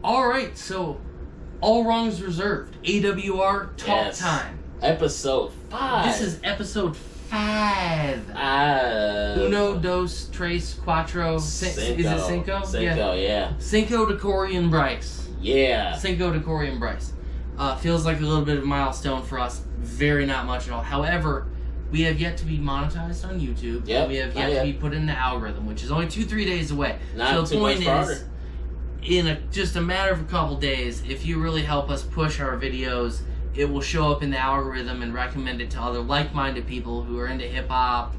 Alright, so all wrongs reserved. AWR Talk Time. Episode 5. This is episode 5. Uno, dos, tres, cuatro. Cinco. Is it cinco? Cinco, yeah. Cinco to Corey and Bryce. Yeah. Cinco to Corey and Bryce. Feels like a little bit of a milestone for us. Very not much at all. However, we have yet to be monetized on YouTube. Yep. And we have yet to be put in the algorithm, which is only 2-3 days away. Not so too much farther. In just a matter of a couple days, if you really help us push our videos, it will show up in the algorithm and recommend it to other like-minded people who are into hip-hop.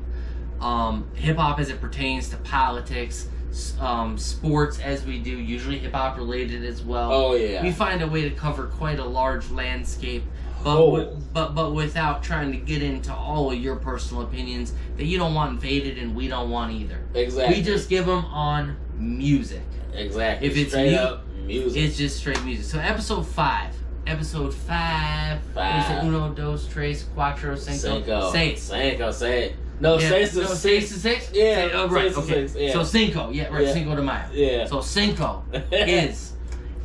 Hip-hop as it pertains to politics, sports as we do, usually hip-hop related as well. Oh, yeah. We find a way to cover quite a large landscape, but without trying to get into all of your personal opinions that you don't want invaded and we don't want either. Exactly. We just give them on music. Exactly. If it's straight up music. It's just straight music. So episode 5. Episode 5. Five. Uno, dos, tres, cuatro, cinco. Say it. Cinco, say it. No, yeah. seis to no, six. 6 to 6? Yeah. Oh, right. Seis to Okay. six, yeah. So cinco. Yeah, right. Yeah. Cinco de Mayo. Yeah. So cinco is,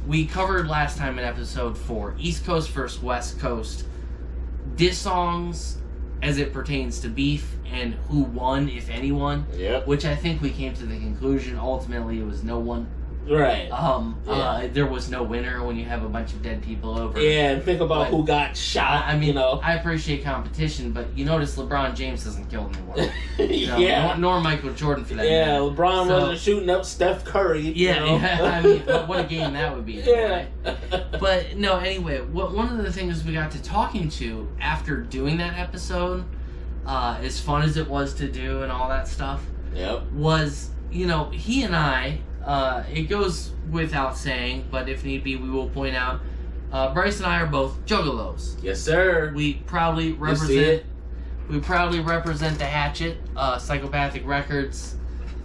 we covered last time in episode 4, East Coast versus West Coast, diss songs as it pertains to beef and who won, if anyone. Yep. Which I think we came to the conclusion, ultimately it was no one. Right. There was no winner when you have a bunch of dead people over. Yeah, and think about who got shot. I mean, you know. I appreciate competition, but you notice LeBron James hasn't killed anyone. Yeah. Nor Michael Jordan for that Yeah, matter. LeBron wasn't shooting up Steph Curry. Yeah, you know? yeah. I mean, what a game that would be. Yeah. But no, anyway, one of the things we got to talking to after doing that episode, as fun as it was to do and all that stuff, was, he and I. It goes without saying, but if need be, we will point out. Bryce and I are both juggalos. Yes, sir. We proudly represent. We proudly represent the Hatchet, Psychopathic Records.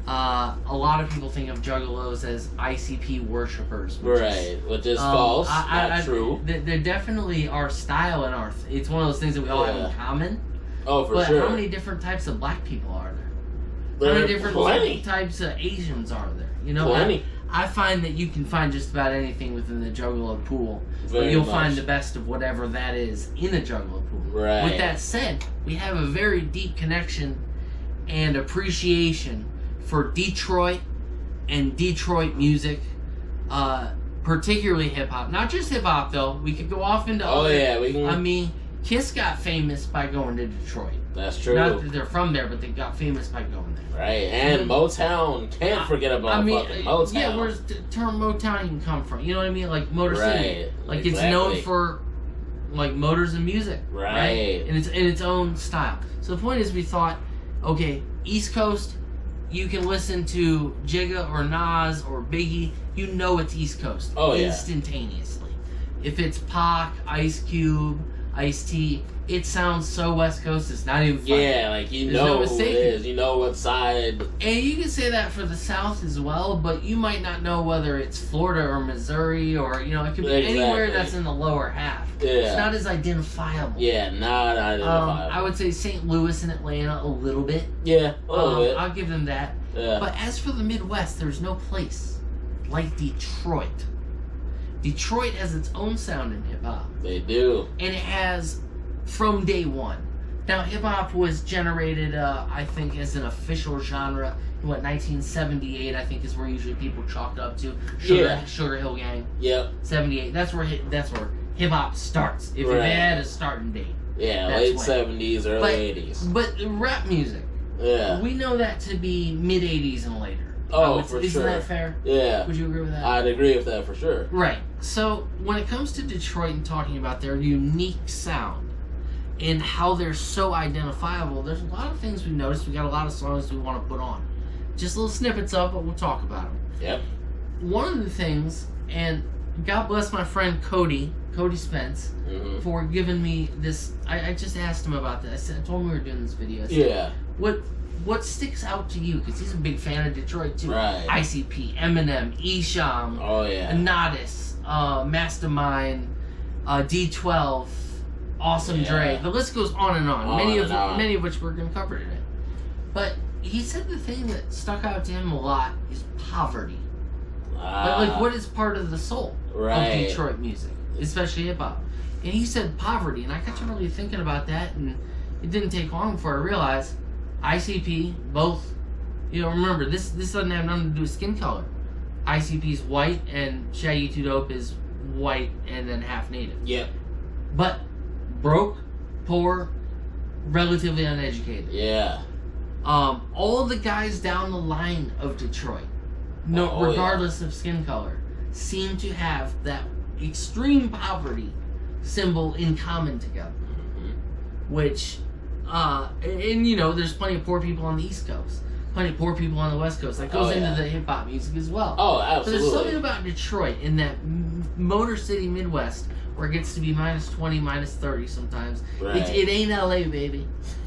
A lot of people think of juggalos as ICP worshippers, which is false. Not true. They're definitely our style and it's one of those things that we all have in common. Oh, for sure. But how many different types of black people are there? There how many different types of Asians are there? Plenty. I find that you can find just about anything within the Juggalo pool. But you'll find the best of whatever that is in the Juggalo pool. Right. With that said, we have a very deep connection and appreciation for Detroit and Detroit music, particularly hip-hop. Not just hip-hop, though. We could go off into other... we can... I mean, Kiss got famous by going to Detroit. That's true. Not that they're from there, but they got famous by going there. Right, and Motown. Can't forget about fucking Motown. Yeah, where's the term Motown even come from? You know what I mean? Like Motor City. Like it's known for like motors and music. Right. And it's in its own style. So the point is we thought, okay, East Coast, you can listen to Jigga or Nas or Biggie, you know it's East Coast. Instantaneously. If it's Pac, Ice Cube, Ice-T, it sounds so West Coast, it's not even funny. Yeah, like you know who it is, you know what side. And you can say that for the South as well, but you might not know whether it's Florida or Missouri or, it could be anywhere that's in the lower half. Yeah. It's not as identifiable. Yeah, not identifiable. I would say St. Louis and Atlanta a little bit. Yeah, a little bit. I'll give them that. Yeah. But as for the Midwest, there's no place like Detroit. Detroit has its own sound in hip-hop. They do. And it has from day one. Now, hip-hop was generated, I think, as an official genre in, 1978, I think, is where usually people chalk up to. Sugar Hill Gang. Yep. 78. That's where hip-hop starts. If it had a starting date. Yeah, late 70s, early 80s. But rap music. Yeah. We know that to be mid-80s and later. Oh, for sure. Isn't that fair? Yeah. Would you agree with that? I'd agree with that for sure. Right. So, when it comes to Detroit and talking about their unique sound and how they're so identifiable, there's a lot of things we've noticed. We got a lot of songs we want to put on. Just little snippets of, but we'll talk about them. Yep. One of the things, and God bless my friend Cody Spence, for giving me this. I just asked him about this. I told him we were doing this video. I said, what sticks out to you? Because he's a big fan of Detroit too. Right. ICP, Eminem, Esham, Nodis, Mastermind, D12, Awesome Dre. The list goes on and on. Many of which we're going to cover today. But he said the thing that stuck out to him a lot is poverty. But like, what is part of the soul? of Detroit music, especially hip hop. And he said poverty, and I got to really thinking about that, and it didn't take long before I realized ICP, both, remember, this doesn't have nothing to do with skin color. ICP's white, and Shady 2 Dope is white and then half native. Yep. But broke, poor, relatively uneducated. Yeah. All the guys down the line of Detroit, regardless of skin color, seem to have that extreme poverty symbol in common together. Mm-hmm. Which, there's plenty of poor people on the East Coast, plenty of poor people on the West Coast. That goes into the hip hop music as well. Oh, absolutely. But there's something about Detroit in that Motor City Midwest where it gets to be -20, -30 sometimes. Right. It ain't LA, baby,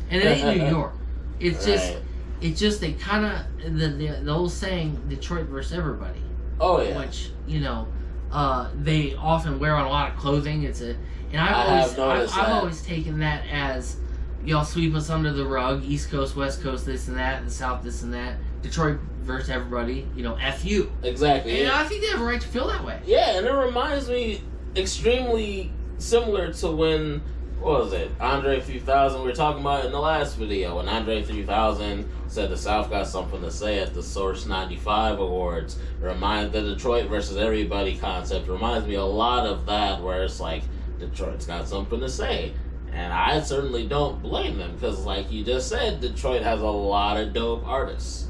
and it ain't New York. It's just they kind of the old saying, Detroit versus everybody. Oh yeah. Which they often wear on a lot of clothing. I've always taken that as, y'all sweep us under the rug, East Coast, West Coast, this and that, the South, this and that. Detroit versus everybody, F you. Exactly. And I think they have a right to feel that way. Yeah, and it reminds me extremely similar to when, what was it, Andre 3000, we were talking about in the last video, when Andre 3000 said the South got something to say at the Source 95 Awards. The Detroit versus everybody concept reminds me a lot of that, where it's like, Detroit's got something to say. And I certainly don't blame them, because like you just said, Detroit has a lot of dope artists.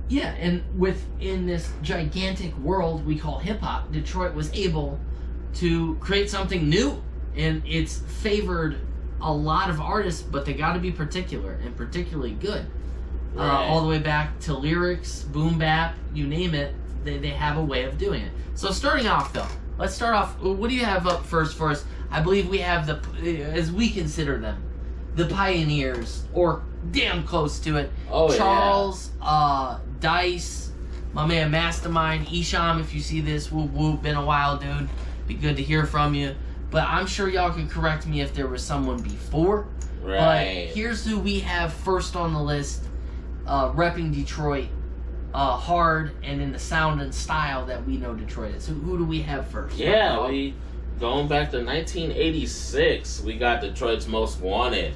Yeah, and within this gigantic world we call hip-hop, Detroit was able to create something new. And it's favored a lot of artists, but they got to be particular, and particularly good. Right. All the way back to lyrics, boom bap, you name it, they have a way of doing it. So starting off, though, let's start off. What do you have up first for us? I believe we have as we consider them, the pioneers, or damn close to it. Oh, Charles, Dice, my man Mastermind, Esham, if you see this, whoop whoop, been a while, dude. Be good to hear from you. But I'm sure y'all can correct me if there was someone before. Right. But here's who we have first on the list, repping Detroit hard and in the sound and style that we know Detroit is. So who do we have first? Yeah, going back to 1986, we got Detroit's Most Wanted.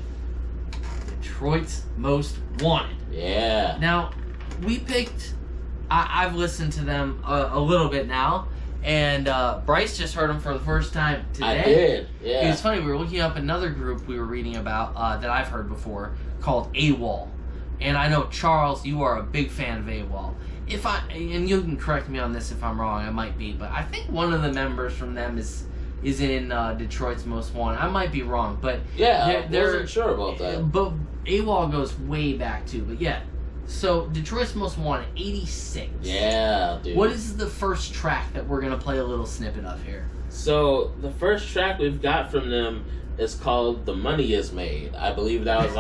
Detroit's Most Wanted. Yeah. Now, we picked, I've listened to them a little bit now. And Bryce just heard them for the first time today. I did, yeah. It was funny, we were looking up another group we were reading about that I've heard before called AWR. And I know, Charles, you are a big fan of AWR. And you can correct me on this if I'm wrong, I might be, but I think one of the members from them is in Detroit's Most Wanted. I might be wrong, but... Yeah, I wasn't sure about that. But AWR goes way back too, but yeah. So, Detroit's Most Wanted, 86. Yeah, dude. What is the first track that we're going to play a little snippet of here? So, the first track we've got from them is called The Money Is Made. I believe that was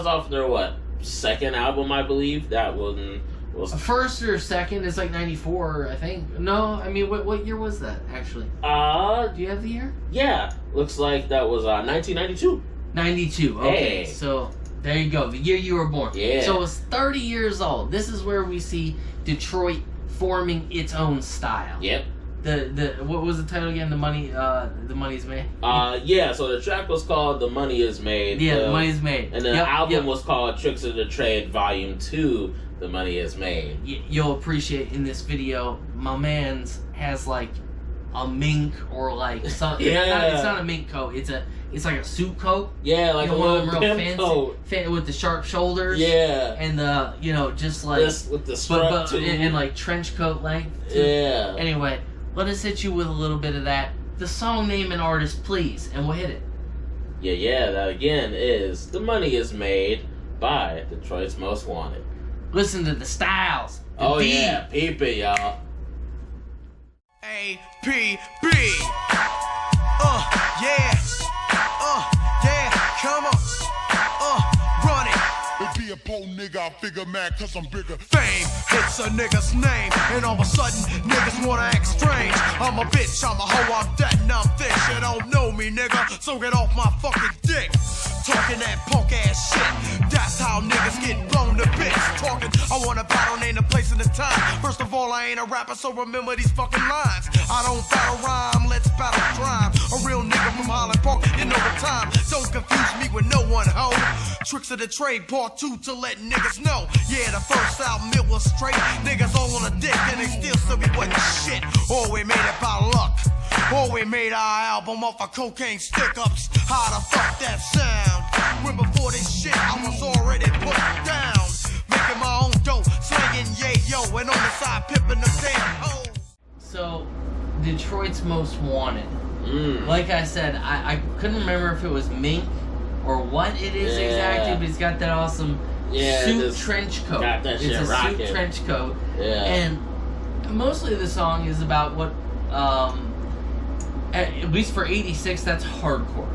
off their, second album, I believe. That one was... First or second? It's like 94, I think. No, I mean, what year was that, actually? Do you have the year? Yeah. Looks like that was 1992. 92, okay. Hey. So... There you go, the year you were born. Yeah. So it was 30 years old. This is where we see Detroit forming its own style. Yep. What was the title again? The Money Is Made. Yeah. So the track was called "The Money Is Made." Yeah, The Money Is Made. And the album was called "Tricks of the Trade Volume 2." The Money Is Made. You'll appreciate in this video, my man's has like a mink or like something. Yeah. It's not a mink coat. It's like a suit coat. Yeah, like one of them real fancy coat. With the sharp shoulders. Yeah. And the just like with the strap too. And like trench coat length. Too. Yeah. Anyway, let us hit you with a little bit of that. The song name and artist, please, and we'll hit it. Yeah. That again is "The Money Is Made" by Detroit's Most Wanted. Listen to the styles. Yeah, peep it, y'all. A-P-B. Yeah. Come on, run it. Be a poor nigga, I figure mad cause I'm bigger. Fame hits a nigga's name, and all of a sudden niggas wanna act strange. I'm a bitch, I'm a hoe, I'm that, and I'm this. You don't know me, nigga, so get off my fucking dick. Talking that punk ass shit, that's how niggas get blown to bits. Talking, I wanna battle, name the place wasting the time. First of all, I ain't a rapper, so remember these fucking lines. I don't battle rhyme, let's battle crime. A real nigga from Highland Park, you know the time. Don't confuse me with no one, ho. Tricks of the trade, part 2 to let niggas know. Yeah, the first album, it was straight. Niggas all on a dick, and they still be what the shit. All we made it by luck. All we made our album off of cocaine stick-ups. How the fuck that sound? When before this shit, I was already put down. Making my own dough, slanging yayo, and on the side, pimping the damn hoes. So, Detroit's Most Wanted. Like I said, I couldn't remember if it was mink or what it is exactly, but he's got that awesome suit trench coat. Got that shit rocking. Suit trench coat. Yeah. And mostly the song is about what, at least for 86, that's hardcore.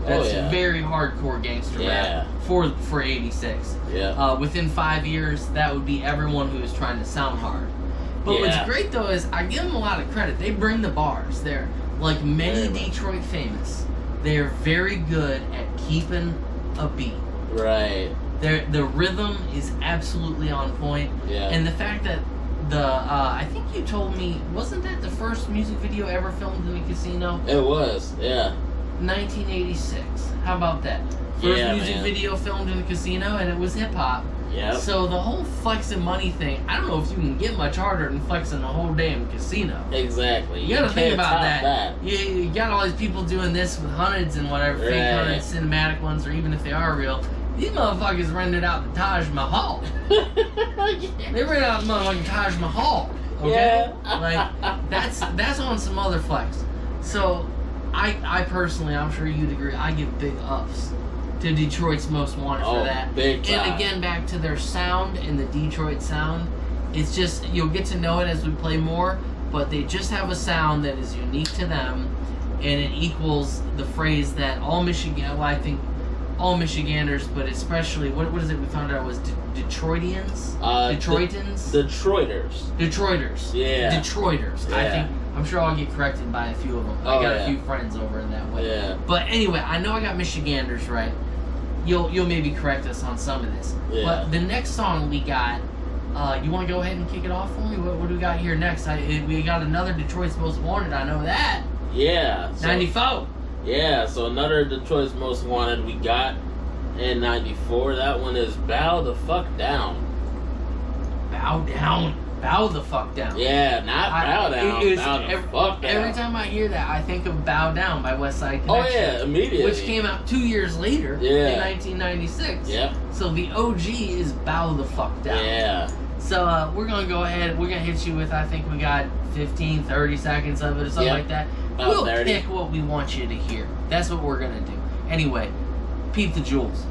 That's very hardcore gangster rap for 86. Yeah. Within 5 years, that would be everyone who is trying to sound hard. But what's great though is I give them a lot of credit. They bring the bars. They're like many Detroit famous. They're very good at keeping a beat. Right. The rhythm is absolutely on point. Yeah. And the fact that I think you told me, wasn't that the first music video ever filmed in a casino? It was, yeah. 1986. How about that? First music video filmed in a casino, and it was hip hop. Yeah. So the whole flexing money thing, I don't know if you can get much harder than flexing a whole damn casino. Exactly. You gotta think about that. You got all these people doing this with hundreds and whatever, fake hundreds, cinematic ones, or even if they are real. These motherfuckers rented out the Taj Mahal. They rented out the motherfucking Taj Mahal. Okay? Like, that's on some other flex. So, I personally, I'm sure you'd agree, I give big ups to Detroit's Most Wanted for that. Big time. And again, back to their sound and the Detroit sound. It's just, you'll get to know it as we play more, but they just have a sound that is unique to them, and it equals the phrase that all I think all Michiganders, but especially, what is it we found out was Detroitians? Detroitans? Detroiters. Yeah. Detroiters. Yeah. I'm sure I'll get corrected by a few of them. I got a few friends over in that way. Yeah. But anyway, I know I got Michiganders right. You'll maybe correct us on some of this. Yeah. But the next song we got, you want to go ahead and kick it off for me? What do we got here next? We got another Detroit's Most Wanted. I know that. Yeah. So, 94. Yeah, so another Detroit's Most Wanted we got in 94. That one is Bow the Fuck Down. Bow down. Bow the fuck down. Yeah, not bow down. Bow the fuck down. Every time I hear that, I think of Bow Down by West Side Connection. Oh yeah, immediately. Which came out 2 years later in 1996. Yep. So the OG is Bow the fuck down. Yeah. So we're going to go ahead. We're going to hit you with, I think we got 15, 30 seconds of it or something like that. We'll 30. pick what we want you to hear. That's what we're going to do. Anyway, peep the jewels.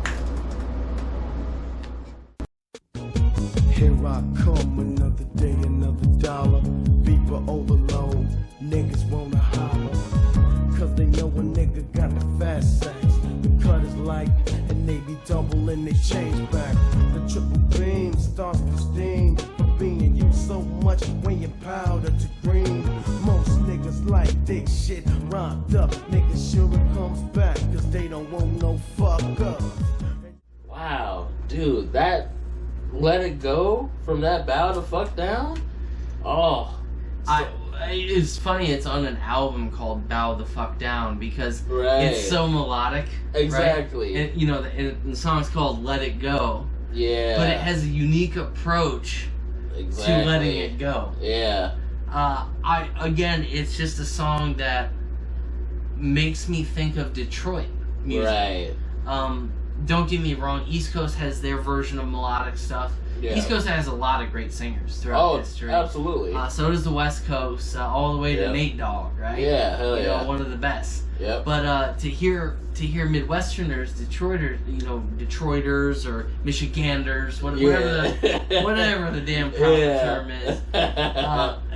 Here I come, another day, another dollar. Beeper overload, niggas wanna holler. Cause they know a nigga got the fast sacks. The cut is light, and they be doubling they change back. The triple beam starts to steam for being used so much when you powder to green. Most niggas like dick shit rocked up. Niggas sure it comes back, cause they don't want no fuck up. Wow, dude, that Let It Go from that Bow the Fuck Down? Oh. It's funny, it's on an album called Bow the Fuck Down because it's so melodic. Exactly. Right? And, the song's called Let It Go. Yeah. But it has a unique approach to letting it go. Yeah. Again, it's just a song that makes me think of Detroit music. Right. Don't get me wrong, East Coast has their version of melodic stuff. Yeah. East Coast has a lot of great singers throughout history. Absolutely. So does the West Coast, all the way to Nate Dogg, right? Yeah, hell yeah. One of the best. Yep. But to hear Midwesterners, Detroiters or Michiganders, whatever the damn proper term is,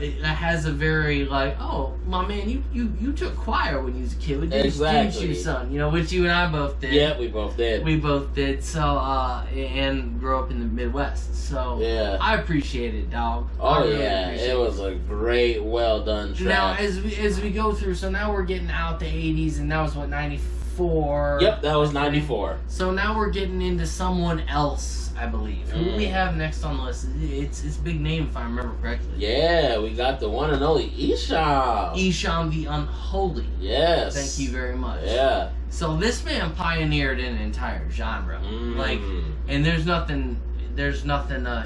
it has a very oh my man, you took choir when you was a kid, didn't you, son? Which you and I both did. Yeah, we both did. We both did. So and grew up in the Midwest. So I appreciate it, dog. Oh yeah, it was a great, well done track. Now as we go through, so now we're getting out the 80s, and that was what 94. 94. Yep, that was 94. So now we're getting into someone else, I believe. Who do we have next on the list? It's big name, if I remember correctly. Yeah, we got the one and only Esham. Esham the Unholy. Yes. Thank you very much. Yeah. So this man pioneered an entire genre. Like, and there's nothing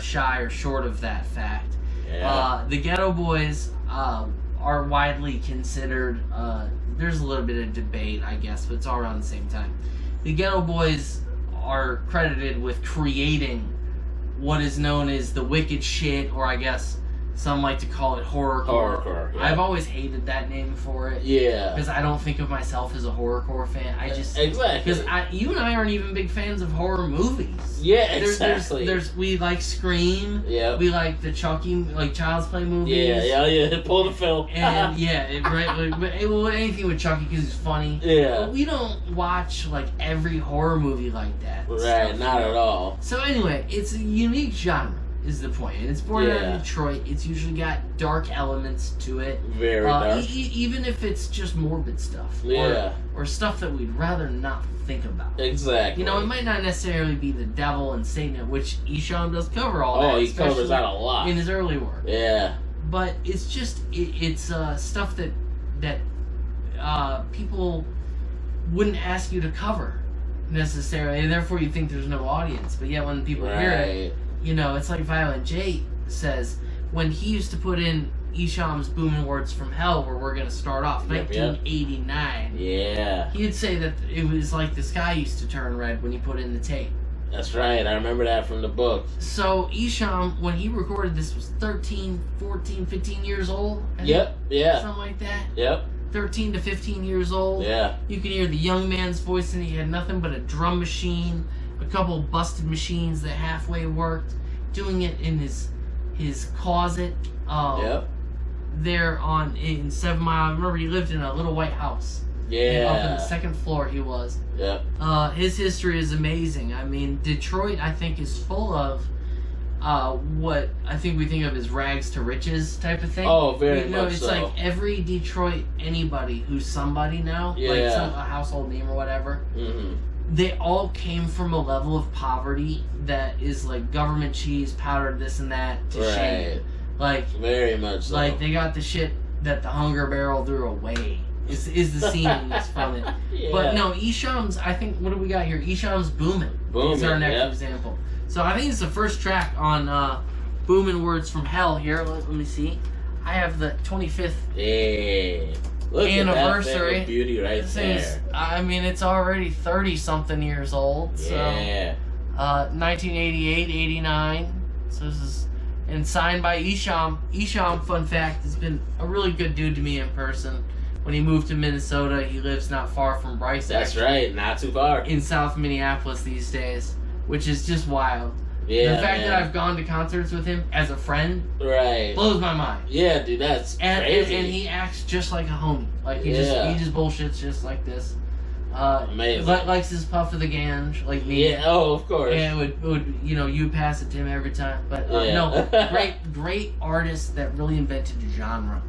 shy or short of that fact. Yeah. The Ghetto Boys are widely considered, there's a little bit of debate, I guess, but it's all around the same time. The Ghetto Boys are credited with creating what is known as the wicked shit, or I guess some like to call it horrorcore. Horrorcore, yeah. I've always hated that name for it. Yeah. Because I don't think of myself as a horrorcore fan. I just... Exactly. Because you and I aren't even big fans of horror movies. Yeah, exactly. We like Scream. Yeah. We like the Chucky, like Child's Play movies. Yeah. Pull the film. And anything with Chucky because he's funny. Yeah. But we don't watch like every horror movie like that. Right, not at all. So anyway, it's a unique genre, is the point. And it's born out of Detroit. It's usually got dark elements to it. Very dark. Even if it's just morbid stuff. Yeah. Or stuff that we'd rather not think about. Exactly. You know, it might not necessarily be the devil and Satan, which Esham does cover all that. Oh, he covers that a lot. In his early work. Yeah. But it's just, it's stuff that people wouldn't ask you to cover necessarily, and therefore you think there's no audience. But yet when people hear it, you know, it's like Violent J says, when he used to put in Esham's Boomin' Words from Hell, where we're going to start off, 1989. Yeah. He'd say that it was like the sky used to turn red when he put in the tape. That's right. I remember that from the book. So Esham, when he recorded this, was 13, 14, 15 years old. Yep. Yeah. Something like that. Yep. 13 to 15 years old. Yeah. You can hear the young man's voice, and he had nothing but a drum machine, a couple busted machines that halfway worked, doing it in his closet. Yep. There in 7 Mile. Remember, he lived in a little white house. Yeah. Up in the second floor, he was. Yep. His history is amazing. I mean, Detroit, I think, is full of what I think we think of as rags to riches type of thing. Oh, very much it's so. like every Detroit anybody who's somebody now, like a household name or whatever, they all came from a level of poverty that is like government cheese, powdered this and that, to shade. Like, very much so. Like, they got the shit that the Hunger Barrel threw away. Is the scene that's from it. But no, Esham's, I think, what do we got here? Esham's Boomin' is our next example. So I think it's the first track on Boomin' Words from Hell here. Let me see. I have the 25th anniversary. At that beauty right there. I mean, it's already 30-something years old. So, 1988, 89. So this is... And signed by Esham. Esham, fun fact, has been a really good dude to me in person. When he moved to Minnesota, he lives not far from Bryce. That's right, not too far. In South Minneapolis these days, which is just wild. Yeah, the fact that I've gone to concerts with him as a friend blows my mind. Yeah, dude, that's crazy. And he acts just like a homie. Like he just bullshits just like this. Amazing. Likes his puff of the ganj, like me. Yeah, oh, of course. And would you pass it to him every time. But no, great artist that really invented the genre.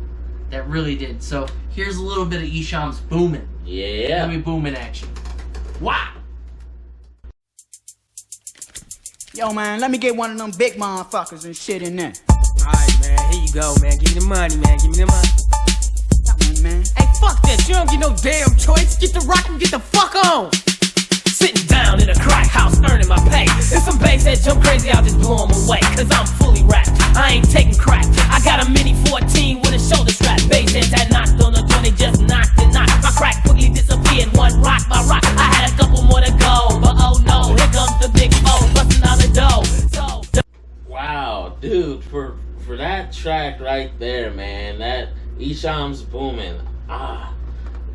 That really did. So here's a little bit of Esham's Boomin'. Yeah. Let me Boomin' action. Wow. Yo, man, let me get one of them big motherfuckers and shit in there. Alright, man, here you go, man. Give me the money, man. Give me the money. That one, man. Hey, fuck that. You don't get no damn choice. Get the rock and get the fuck on. Sitting down in a crack house, earning my pay. If some bass that jump crazy, I'll just blow them away. Cause I'm fully wrapped. I ain't taking crack. I got a mini 14 with a shoulder strap. Bass heads that knocked on the door, they just knocked and knocked. My crack quickly disappeared, one rock by rock. I had a couple more to go, but oh no, here comes the big O, busting out the dough. Wow, dude, for that track right there, man, that Esham's Boomin'.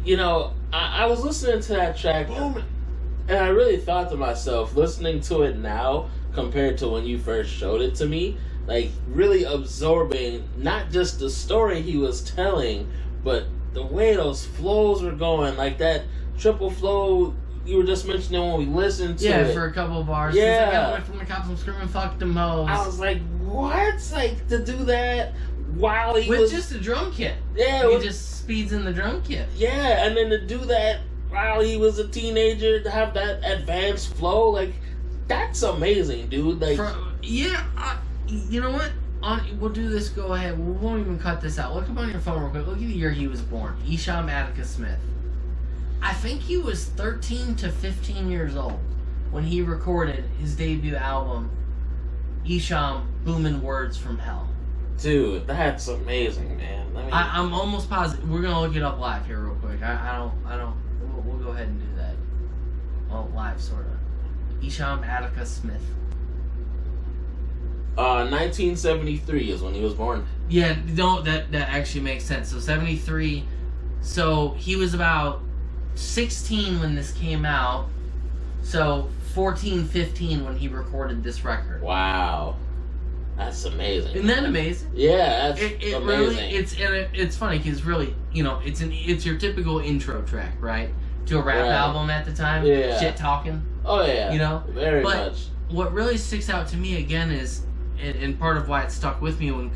You know, I was listening to that track, and I really thought to myself, listening to it now compared to when you first showed it to me, like really absorbing not just the story he was telling, but the way those flows were going, like that triple flow you were just mentioning when we listened to it. Yeah, for a couple bars. Yeah. I got away from the cops, I'm screaming, fuck the hoes. I was like, what? Like, to do that while he with was... just a drum kit. Yeah. He just speeds in the drum kit. Yeah, and then to do that while he was a teenager to have that advanced flow, like, that's amazing, dude. Like, you know what? We'll do this. Go ahead. We won't even cut this out. Look up on your phone real quick. Look at the year he was born. Esham Atticus Smith. I think he was 13 to 15 years old when he recorded his debut album, Esham Boomin' Words from Hell. Dude, that's amazing, man. I'm almost positive. We're gonna look it up live here real quick. I don't. We'll go ahead and do that. Well, live sort of. Esham Atticus Smith. 1973 is when he was born. Yeah, no, that actually makes sense. So 73. So he was about 16 when this came out. So 14, 15 when he recorded this record. Wow. That's amazing. Isn't that amazing? Yeah, that's amazing. Really, it's funny because really, you know, it's your typical intro track, right? To a rap album at the time. Yeah. Shit talking. Oh yeah. You know? Very much. What really sticks out to me again is, and part of why it stuck with me when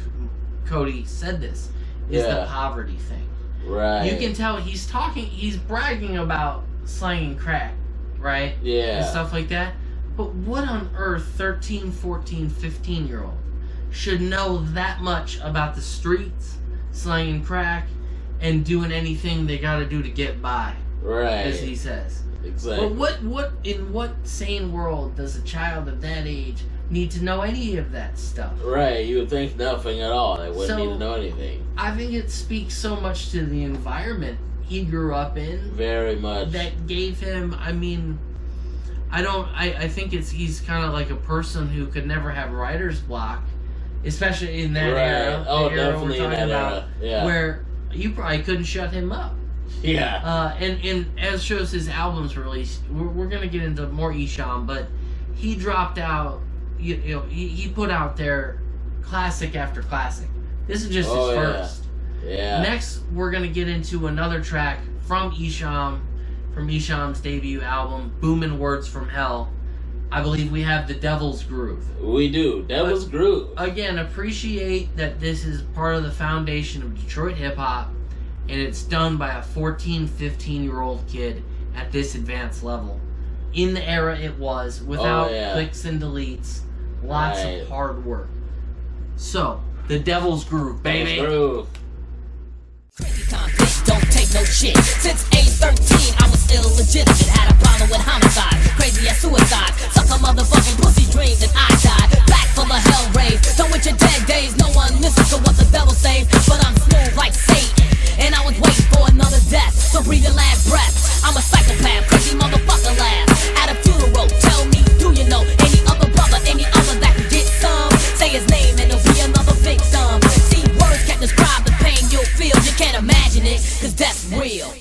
Cody said this, is the poverty thing. Right. You can tell he's bragging about slanging crack, right? Yeah. And stuff like that. But what on earth 13, 14, 15-year-old should know that much about the streets, slanging crack, and doing anything they gotta do to get by? Right. As he says. Exactly. But in what sane world does a child of that age need to know any of that stuff? Right, you would think nothing at all. They wouldn't need to know anything. I think it speaks so much to the environment he grew up in. Very much. That gave him, I mean, I think he's kind of like a person who could never have writer's block, especially in that era. Oh, the era definitely we're in that era. Yeah. Where you probably couldn't shut him up. Yeah. And as shows his albums released, we're going to get into more Esham, but he dropped out, you know, he put out there classic after classic. This is just his first. Yeah. Next, we're going to get into another track from Esham, from Esham's debut album, Boomin' Words from Hell. I believe we have The Devil's Groove. We do. Devil's Groove. Again, appreciate that this is part of the foundation of Detroit hip-hop, and it's done by a 14, 15-year-old kid at this advanced level. In the era it was, without clicks and deletes, lots of hard work. So, The Devil's Groove, baby. Devil's Groove. Crazy conflict, don't take no shit. Since age 13, I was illegitimate. Had a problem with homicide, crazy as suicide. Suck a motherfucking pussy dreams and I died. Back full of hell rays. Done with your dead days. No one listens to what the devil says. But I'm smooth like Satan. And I was waiting for another death. So breathe your last breath. I'm a psychopath, crazy motherfucker laugh. At a funeral, tell me, do you know any other brother, any other that can get some? Say his name and there'll be another victim. See, words can't describe the pain you'll feel. You can't imagine it, cause that's real.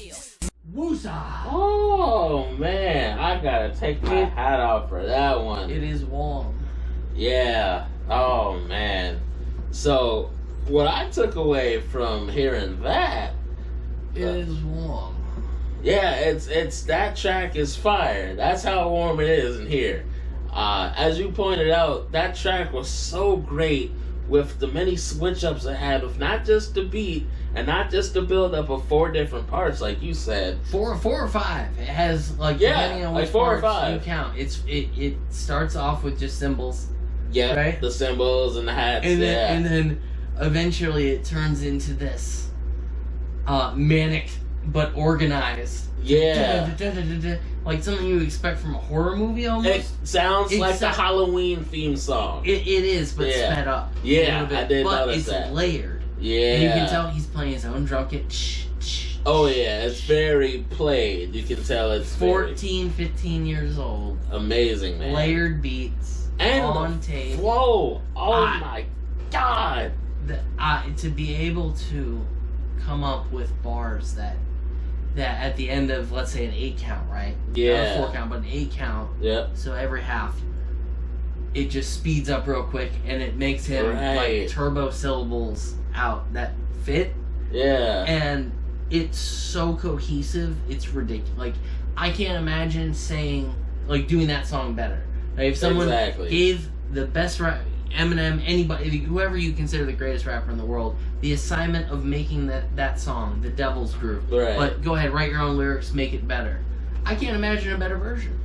Woosah! Oh, man. I gotta take my hat off for that one. It is warm. Yeah. Oh, man. So, what I took away from hearing that... It is warm. Yeah, it's that track is fire. That's how warm it is in here. As you pointed out, that track was so great with the many switch-ups it had with not just the beat and not just the build-up of 4 different parts, like you said. 4 or 5. It has, like, depending on which like 4 or parts 5. you count. It starts off with just cymbals. Yeah, right? The cymbals and the hats. And then eventually it turns into this manic but organized. Yeah. Like something you expect from a horror movie almost. It sounds like the Halloween theme song. It is, but sped up. Yeah, I did notice that. But it's layered. Yeah. And you can tell he's playing his own drum kit. Oh yeah, it's very played. You can tell it's 14, 15 years old. Amazing, man. Layered beats. And on tape. Whoa! Oh my God! To be able to come up with bars that at the end of, let's say, an 8 count, right? Yeah. Not a 4 count, but an 8 count. Yep. So every half, it just speeds up real quick, and it makes him like turbo syllables out that fit. Yeah. And it's so cohesive, it's ridiculous. Like, I can't imagine doing that song better. Like, if someone gave the best Eminem, anybody, whoever you consider the greatest rapper in the world, the assignment of making that song, The Devil's Groove. Right. But go ahead, write your own lyrics, make it better. I can't imagine a better version.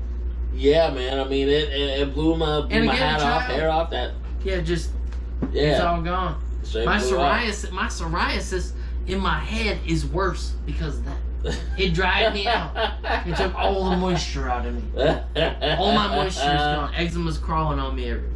Yeah, man. I mean, it blew my hair off that. Yeah, it's all gone. My psoriasis in my head is worse because of that. It dried me out. It took all the moisture out of me. All my moisture is gone. Eczema's crawling on me everywhere.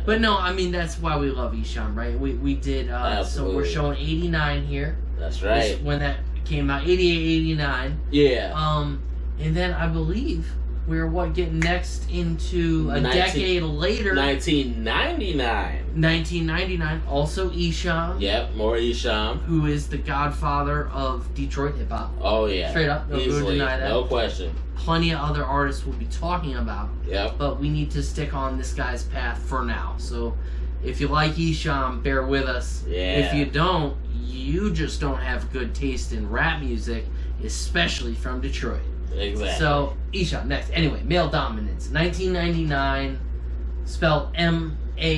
But no, I mean, that's why we love Esham, right? We did, so we're showing 89 here. That's right. When that came out, 88, 89. Yeah. And then I believe we're getting next into a decade later. 1999. 1999, also Esham. Yep, more Esham. Who is the godfather of Detroit hip hop. Oh yeah. Straight up, no easily, deny that. No question. Plenty of other artists we'll be talking about. Yep. But we need to stick on this guy's path for now. So if you like Esham, bear with us. Yeah. If you don't, you just don't have good taste in rap music, especially from Detroit. Exactly. So, Esham, next. Anyway, Male Dominance. 1999, spelled M-A-I-L.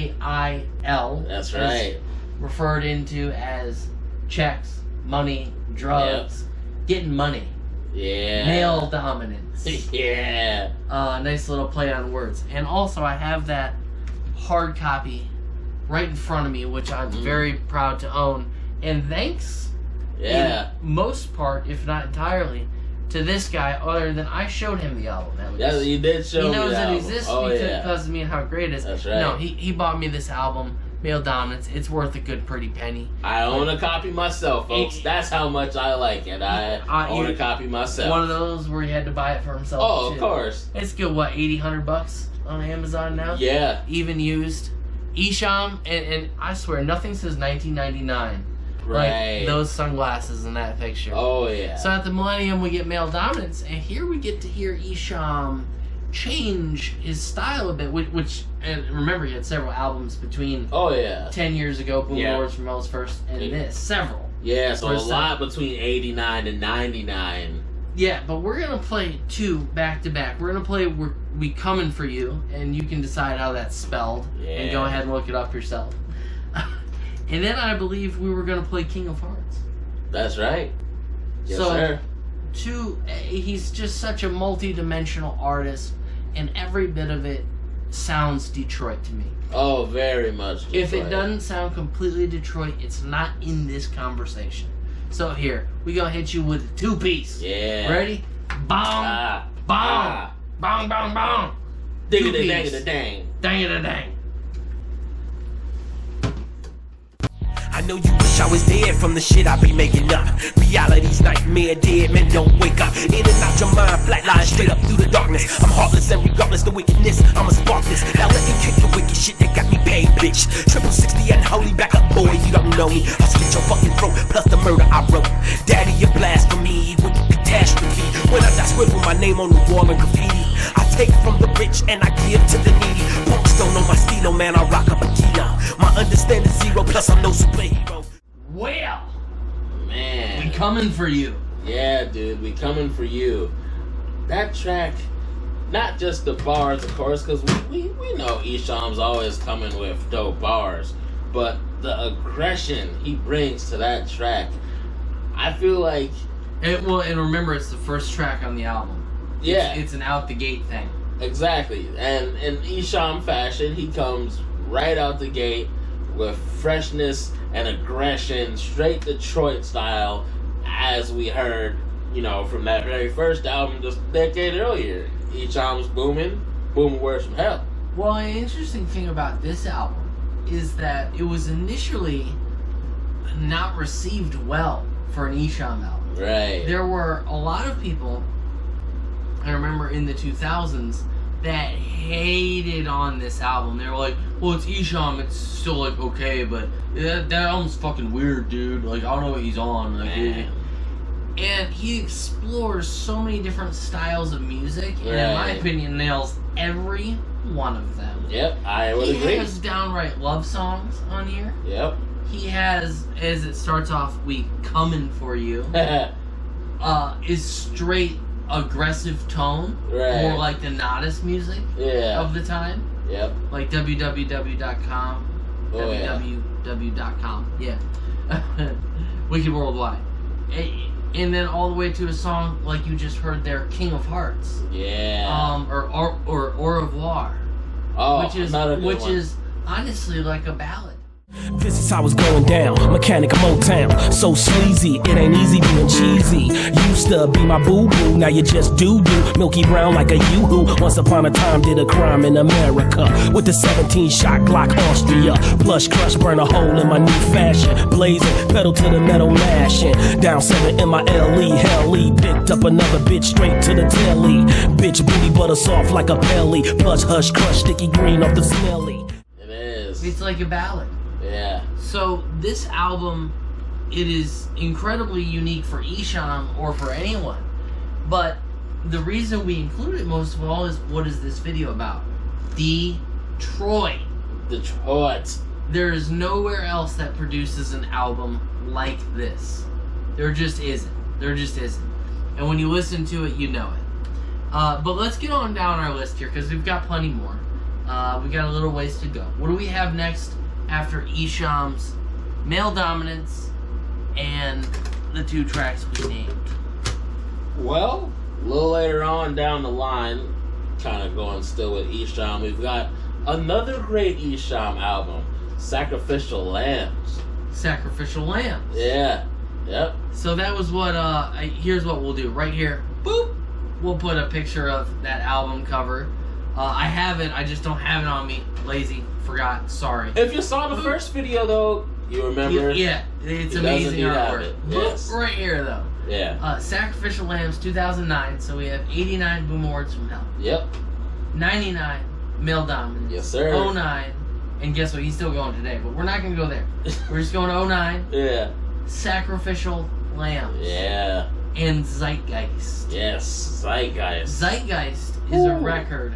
That's right. Referred into as checks, money, drugs, getting money. Yeah. Male Dominance. Yeah. Nice little play on words. And also, I have that hard copy right in front of me, which I'm very proud to own. And thanks, in most part, if not entirely, to this guy, other than I showed him the album. At least. Yeah, you did show me the album. He knows it exists because of me and how great it is. That's right. No, he bought me this album, Male Dominance. It's worth a good pretty penny. I own a copy myself, folks. That's how much I like it. I own a copy myself. One of those where he had to buy it for himself. Oh, of course. It's good, what, $80-100 on Amazon now? Yeah. Even used. Esham, and I swear, nothing says 1999. Right. Like those sunglasses in that picture. Oh, yeah. So at the Millennium, we get Male Dominance, and here we get to hear Esham change his style a bit, which and remember, he had several albums between 10 years ago, Boom Lords from Mel's first, and this. Several. Yeah, so a lot between 89 and 99. Yeah, but we're going to play two back-to-back. We're going to play We Coming For You, and you can decide how that's spelled, and go ahead and look it up yourself. And then I believe we were going to play King of Hearts. That's right. Yes, so, sir. He's just such a multi-dimensional artist, and every bit of it sounds Detroit to me. Oh, very much Detroit. If it doesn't sound completely Detroit, it's not in this conversation. So here, we gonna hit you with a two-piece. Yeah. Ready? Bong, bong, bong, bong, bong. Ding-a-dang-a-dang. Dang-a-dang. I know you wish I was dead from the shit I be making up. Reality's nightmare, dead men don't wake up. In and out your mind, flatline straight up through the darkness. I'm heartless and regardless the wickedness, I'ma spark this. Now let me kick the wicked shit that got me paid, bitch. 60 and holy, back up, boy, you don't know me. I'll slit your fucking throat, plus the murder I wrote. Daddy, you blasphemy with catastrophe. When I scribble my name on the wall in graffiti, I take from the rich and I give to the needy. Punks don't know my stilo, man, I rock up a kilo. My understanding zero, plus I'm no superhero. Well, man, we coming for you. Yeah, dude, we coming for you. That track, not just the bars, of course, because we know Esham's always coming with dope bars, but the aggression he brings to that track, I feel like... And remember, it's the first track on the album. Yeah. It's an out-the-gate thing. Exactly. And in Esham fashion, he comes right out the gate with freshness and aggression, straight Detroit style, as we heard, from that very first album just a decade earlier. Esham's Boomin', Words from Hell. Well, an interesting thing about this album is that it was initially not received well for an Esham album. Right. There were a lot of people, I remember in the 2000s, that hated on this album. They were like, well, it's Esham, it's still like okay, but that album's fucking weird, dude. Like, I don't know what he's on. Like, and he explores so many different styles of music, and in my opinion, nails every one of them. Yep, I would agree. He has downright love songs on here. Yep. He has, as it starts off, We Coming For You, is straight aggressive tone, more like the Nodis music of the time. Yep. Like www.com. Oh, www.com. Yeah. Wicked Worldwide. And then all the way to a song like you just heard there, King of Hearts. Yeah. Or Au revoir. Oh, which is honestly like a ballad. This is how it's going down. Mechanic Motown. So sleazy, it ain't easy being cheesy. Used to be my boo-boo, now you just do-do. Milky brown like a yoo-hoo. Once upon a time did a crime in America. With the 17-shot Glock Austria. Plush crush, burn a hole in my new fashion. Blazing, pedal to the metal mashing. Down 7 in my LE, hell-E. Picked up another bitch straight to the telly. Bitch booty butter soft like a belly. Plus hush crush, sticky green off the smelly. It is. It's like a ballad. Yeah. So this album, it is incredibly unique for Esham or for anyone. But the reason we include it most of all is, what is this video about? Detroit. There is nowhere else that produces an album like this. There just isn't. And when you listen to it, you know it. But let's get on down our list here, because we've got plenty more. We got a little ways to go. What do we have next after Esham's Male Dominance and the 2 tracks we named? Well, a little later on down the line, kind of going still with Esham, we've got another great Esham album, Sacrificial Lambz. Sacrificial Lambz. Yeah. Yep. So that was what, here's what we'll do. Right here, boop, we'll put a picture of that album cover. I have it, I just don't have it on me. Lazy, forgot, sorry. If you saw the first video, though, you remember. Yeah, it's amazing artwork. Yes. Right here, though. Yeah. Sacrificial Lambz 2009, so we have 89 Boom Awards from Hell. Yep. 99 Male Dominance. Yes, sir. 09, and guess what? He's still going today, but we're not going to go there. We're just going to 09. Yeah. Sacrificial Lambz. Yeah. And Zeitgeist. Yes, Zeitgeist. Zeitgeist is a record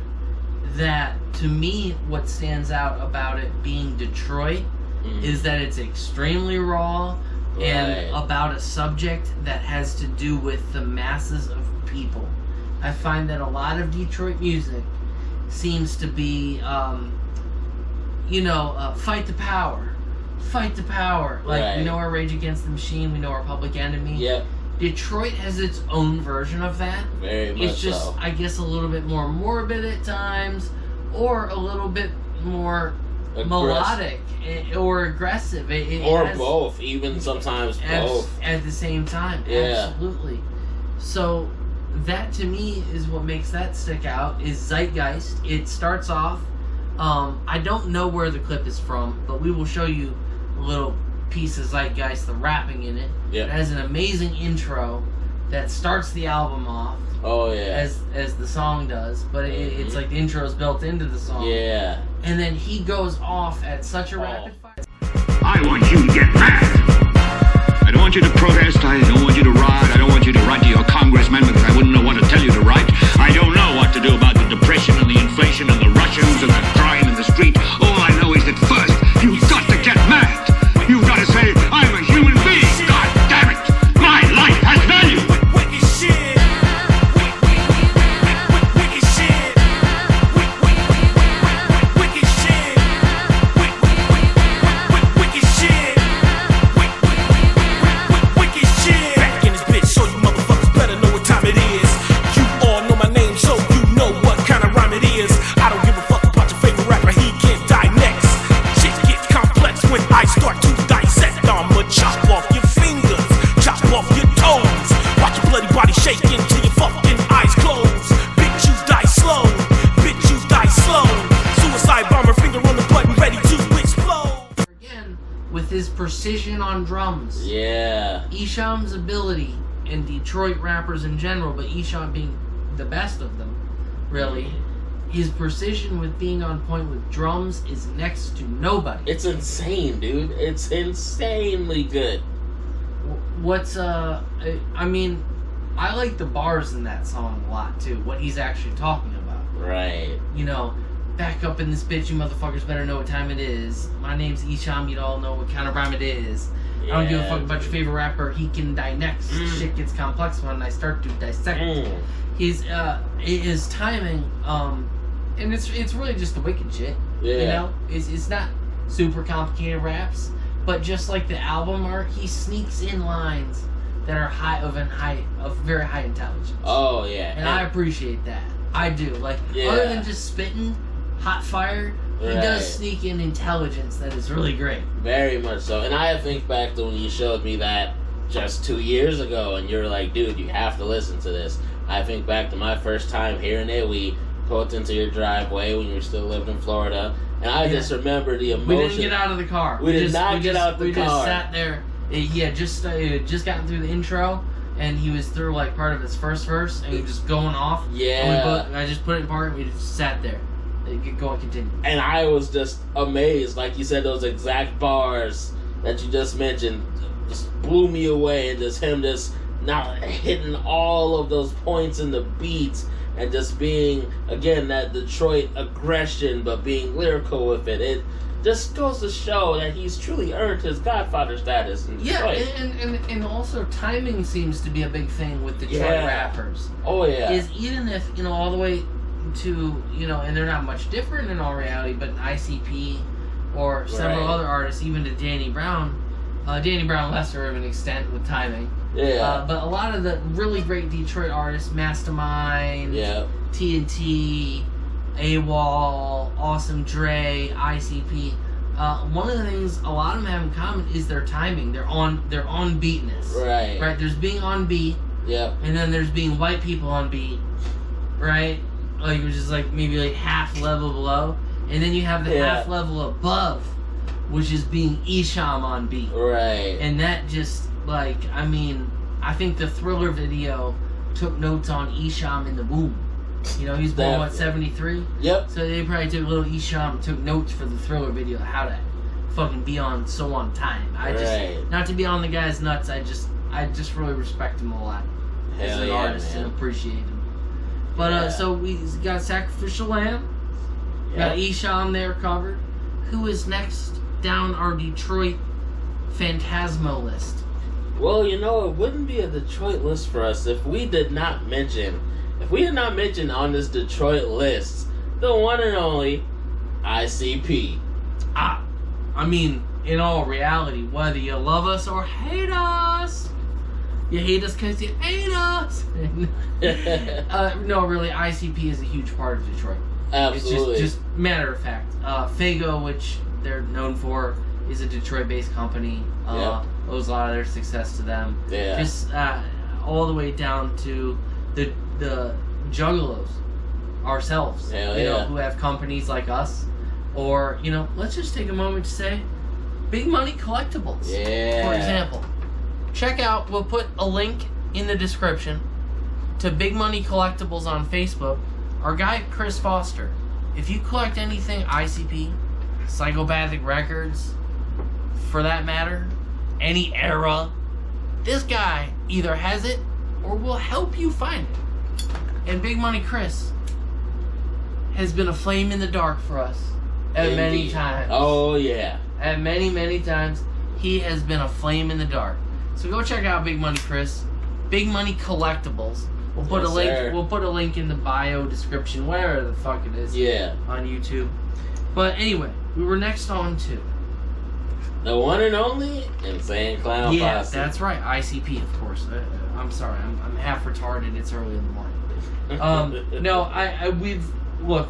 that, to me, what stands out about it being Detroit is that it's extremely raw and about a subject that has to do with the masses of people. I find that a lot of Detroit music seems to be, fight the power. Fight the power. Like, we know our Rage Against the Machine, we know our Public Enemy. Yep. Detroit has its own version of that. Very much It's just, so. I guess, a little bit more morbid at times, or a little bit more melodic or aggressive. Or both, even sometimes both. At the same time. Yeah. Absolutely. So, that to me is what makes that stick out, is Zeitgeist. It starts off, I don't know where the clip is from, but we will show you a little piece of Zeitgeist, the rapping in it. Yep. It has an amazing intro that starts the album off. Oh, yeah. As the song does, but it's like the intro is built into the song. Yeah. And then he goes off at such a rapid fire. I want you to get mad. I don't want you to protest. I don't want you to riot. I don't want you to write to your congressman because I wouldn't know what to tell you to write. I don't know what to do about the depression and the inflation and the Russians and the crime in the street. All I know is that first, you've got to get mad. You've got to say, I'm a human being. God damn it. My life has value. Wicked shit. Wicked shit. Wicked shit. Wicked shit. Wicked shit. Back in this bitch, so you motherfuckers better know what time it is. You all know my name, so you know what kind of rhyme it is. I don't give a fuck about your favorite rapper, he can't die next. Shit gets complex when I start to dissect. I'ma chop off your fingers, chop off your toes. Watch your bloody body shaking till your fucking eyes close. Bitch, you die slow. Bitch, you die slow. Suicide bomber, finger on the button, ready to explode. Again, with his precision on drums. Yeah. Esham's ability, and Detroit rappers in general, but Esham being the best of them, really. His precision with being on point with drums is next to nobody. It's insane, dude. It's insanely good. What's, I mean, I like the bars in that song a lot, too. What he's actually talking about. Right. You know, back up in this bitch, you motherfuckers better know what time it is. My name's Esham, you all know what kind of rhyme it is. I don't give a fuck about your favorite rapper, he can die next. Shit gets complex when I start to dissect. His timing, and it's really just the wicked shit. Yeah. You know, it's not super complicated raps, but just like the album art, he sneaks in lines that are of very high intelligence. Oh yeah, and I appreciate that. I do. Like other than just spitting hot fire, he does sneak in intelligence that is really great. Very much so. And I think back to when you showed me that just 2 years ago, and you're like, dude, you have to listen to this. I think back to my first time hearing it. We pulled into your driveway when you were still living in Florida, and I just remember the emotion. We didn't get out of the car. We did not get out the car. We just sat there. He had just gotten through the intro, and he was through like part of his first verse, and he was just going off. Yeah. And I just put it in park, and we just sat there. Go and continue. And I was just amazed. Like you said, those exact bars that you just mentioned just blew me away, and just him just not hitting all of those points in the beats, and just being, again, that Detroit aggression, but being lyrical with it. It just goes to show that he's truly earned his Godfather status in Detroit. Yeah, and also timing seems to be a big thing with Detroit rappers. Oh, yeah. Is even if, all the way to, and they're not much different in all reality, but ICP or several other artists, even to Danny Brown lesser of an extent with timing. Yeah. But a lot of the really great Detroit artists, Mastermind, TNT, AWR, Awesome Dre, ICP. One of the things a lot of them have in common is their timing. Their on beatness. Right. Right. There's being on beat. Yep. And then there's being white people on beat. Right. Like which is like maybe like half level below, and then you have the half level above, which is being Esham on beat. Right. And that just I think the Thriller video took notes on Esham in the Boom. He's born, what, 73? Yep. So they probably took a little Esham, took notes for the Thriller video, how to fucking be on time. Not to be on the guy's nuts, I just really respect him a lot as an artist, man. And appreciate him. But, so we got Sacrificial Lamb, got Esham there covered. Who is next down our Detroit Phantasmo list? Well, it wouldn't be a Detroit list for us if we had not mentioned on this Detroit list the one and only ICP. In all reality, whether you love us or hate us, you hate us because you hate us. No, really, ICP is a huge part of Detroit. Absolutely. It's just matter of fact. Figga, which they're known for, is a Detroit-based company. Owes a lot of their success to them. Yeah. Just all the way down to the Juggalos ourselves. Who have companies like us. Or, let's just take a moment to say, Big Money Collectibles. Yeah. For example. Check out, we'll put a link in the description to Big Money Collectibles on Facebook. Our guy, Chris Foster. If you collect anything ICP, Psychopathic Records, for that matter, any era, this guy either has it or will help you find it. And Big Money Chris has been a flame in the dark for us at many times. Oh, yeah. At many, many times, he has been a flame in the dark. So go check out Big Money Chris, Big Money Collectibles. We'll put a link. Sir. We'll put a link in the bio description, wherever the fuck it is. Yeah. On YouTube. But anyway, we were next on to the one and only Insane Clown Posse. Yeah, that's right. ICP, of course. I'm sorry. I'm half retarded. It's early in the morning. No,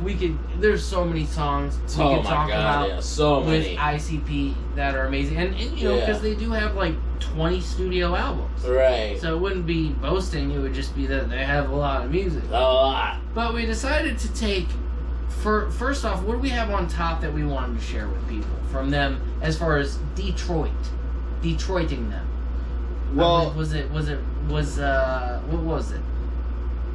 we could. There's so many songs we could talk about so many with ICP that are amazing, and because they do have like 20 studio albums, right? So it wouldn't be boasting; it would just be that they have a lot of music. A lot. But we decided to take. First off, what do we have on top that we wanted to share with people from them as far as Detroiting them? Well, what was it?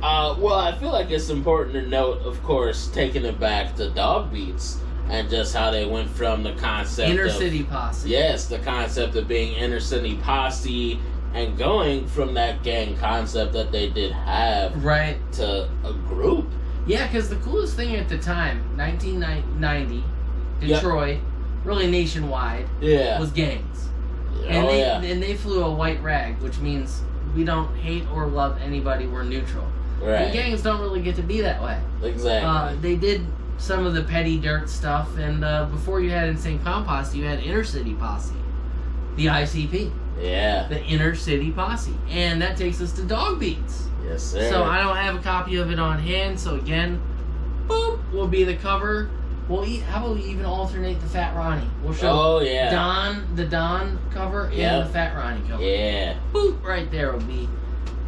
Well, I feel like it's important to note, of course, taking it back to Dog Beats and just how they went from the concept Inner City Posse. Yes, the concept of being Inner City Posse and going from that gang concept that they did have right to a group. Yeah, because the coolest thing at the time, 1990, Detroit, really nationwide, was gangs. And they flew a white rag, which means we don't hate or love anybody, we're neutral. Right. And gangs don't really get to be that way. Exactly. They did some of the petty dirt stuff, and before you had Insane Clown Posse, you had Inner City Posse, the ICP. Yeah. The Inner City Posse. And that takes us to Dog Beats. Yes, sir. So I don't have a copy of it on hand, so again, boop, will be the cover. How about we even alternate the Fat Ronnie? We'll show the Don cover and the Fat Ronnie cover. Yeah. Boop, right there will be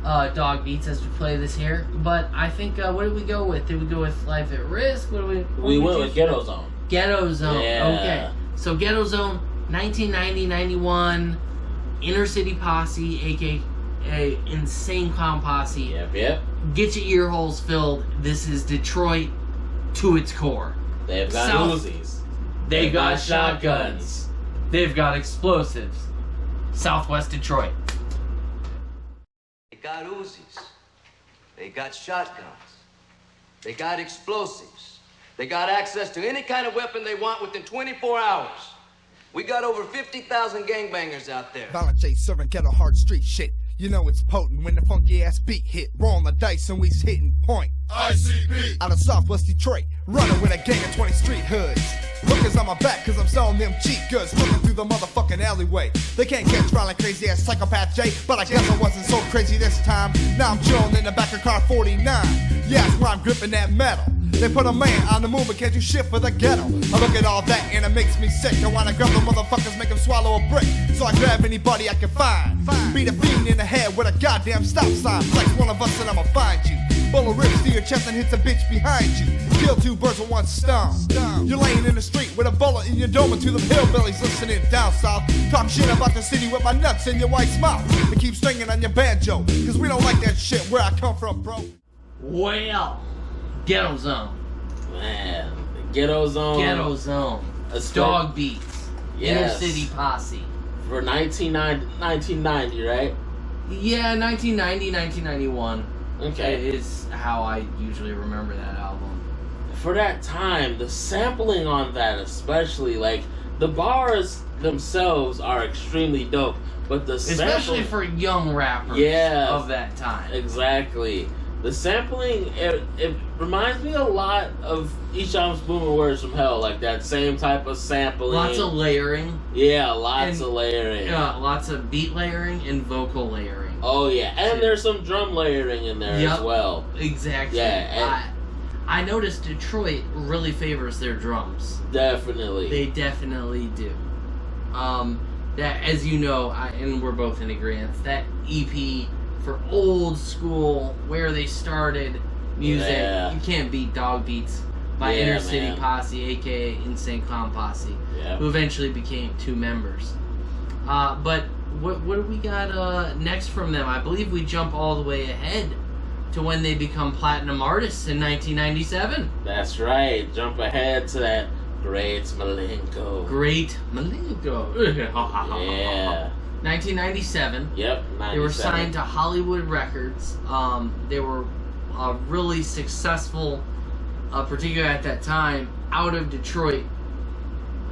Dog Beats as we play this here. But I think, what did we go with? Did we go with Life at Risk? What we went with Ghetto Zone. Ghetto Zone, okay. So Ghetto Zone, 1990-91, Inner City Posse, a.k.a. Insane Clown Posse. Yep. Get your ear holes filled. This is Detroit to its core. They've got Uzis. They've got shotguns. They've got explosives. Southwest Detroit. They got Uzis. They got shotguns. They got explosives. They got access to any kind of weapon they want within 24 hours. We got over 50,000 gangbangers out there. Violent J serving ghetto hard street shit. You know it's potent when the funky ass beat hit. Rolling the dice and we's hitting point. ICP out of Southwest Detroit, running with a gang of 20 street hoods. Lookers on my back cause I'm selling them cheap goods, running through the motherfucking alleyway. They can't catch violent crazy ass Psychopath J, but I guess I wasn't so crazy this time. Now I'm chilling in the back of car 49. Yeah, that's where I'm gripping that metal. They put a man on the moon, but can't do shit for the ghetto. I look at all that and it makes me sick. I wanna grab the motherfuckers, make them swallow a brick. So I grab anybody I can find. Beat a fiend in the head with a goddamn stop sign. Flex one of us and I'ma find you. Bullet rips through your chest and hits a bitch behind you. Kill two birds with one stone. You're laying in the street with a bullet in your dome, and to them hillbillies listening down south. Talk shit about the city with my nuts in your wife's mouth. And keep stringing on your banjo, cause we don't like that shit where I come from, bro. Well, Ghetto Zone. Man, Ghetto Zone. Ghetto Zone. Dog Beats. Yes. Inner City Posse. For 1990, right? Yeah, 1990, 1991. Okay. Is how I usually remember that album. For that time, the sampling on that especially, like, the bars themselves are extremely dope, but the especially for young rappers of that time. Exactly. The sampling, it reminds me a lot of Esham's Boomin' Words from Hell, like that same type of sampling. Lots of layering. Yeah, lots of layering. Lots of beat layering and vocal layering. Oh yeah, and there's some drum layering in there as well. Exactly. Yeah, I noticed Detroit really favors their drums. Definitely. They definitely do. That, as you know, and we're both in agreement, that EP for old school, where they started music, you can't beat Dog Beats by Inner City Posse, aka Insane Clown Posse, who eventually became 2 members. But what do we got next from them? I believe we jump all the way ahead to when they become platinum artists in 1997. That's right. Jump ahead to that great Milenko. Great Milenko. Yeah. 1997. Yep, 97. They were signed to Hollywood Records. They were a really successful, particularly at that time, out of Detroit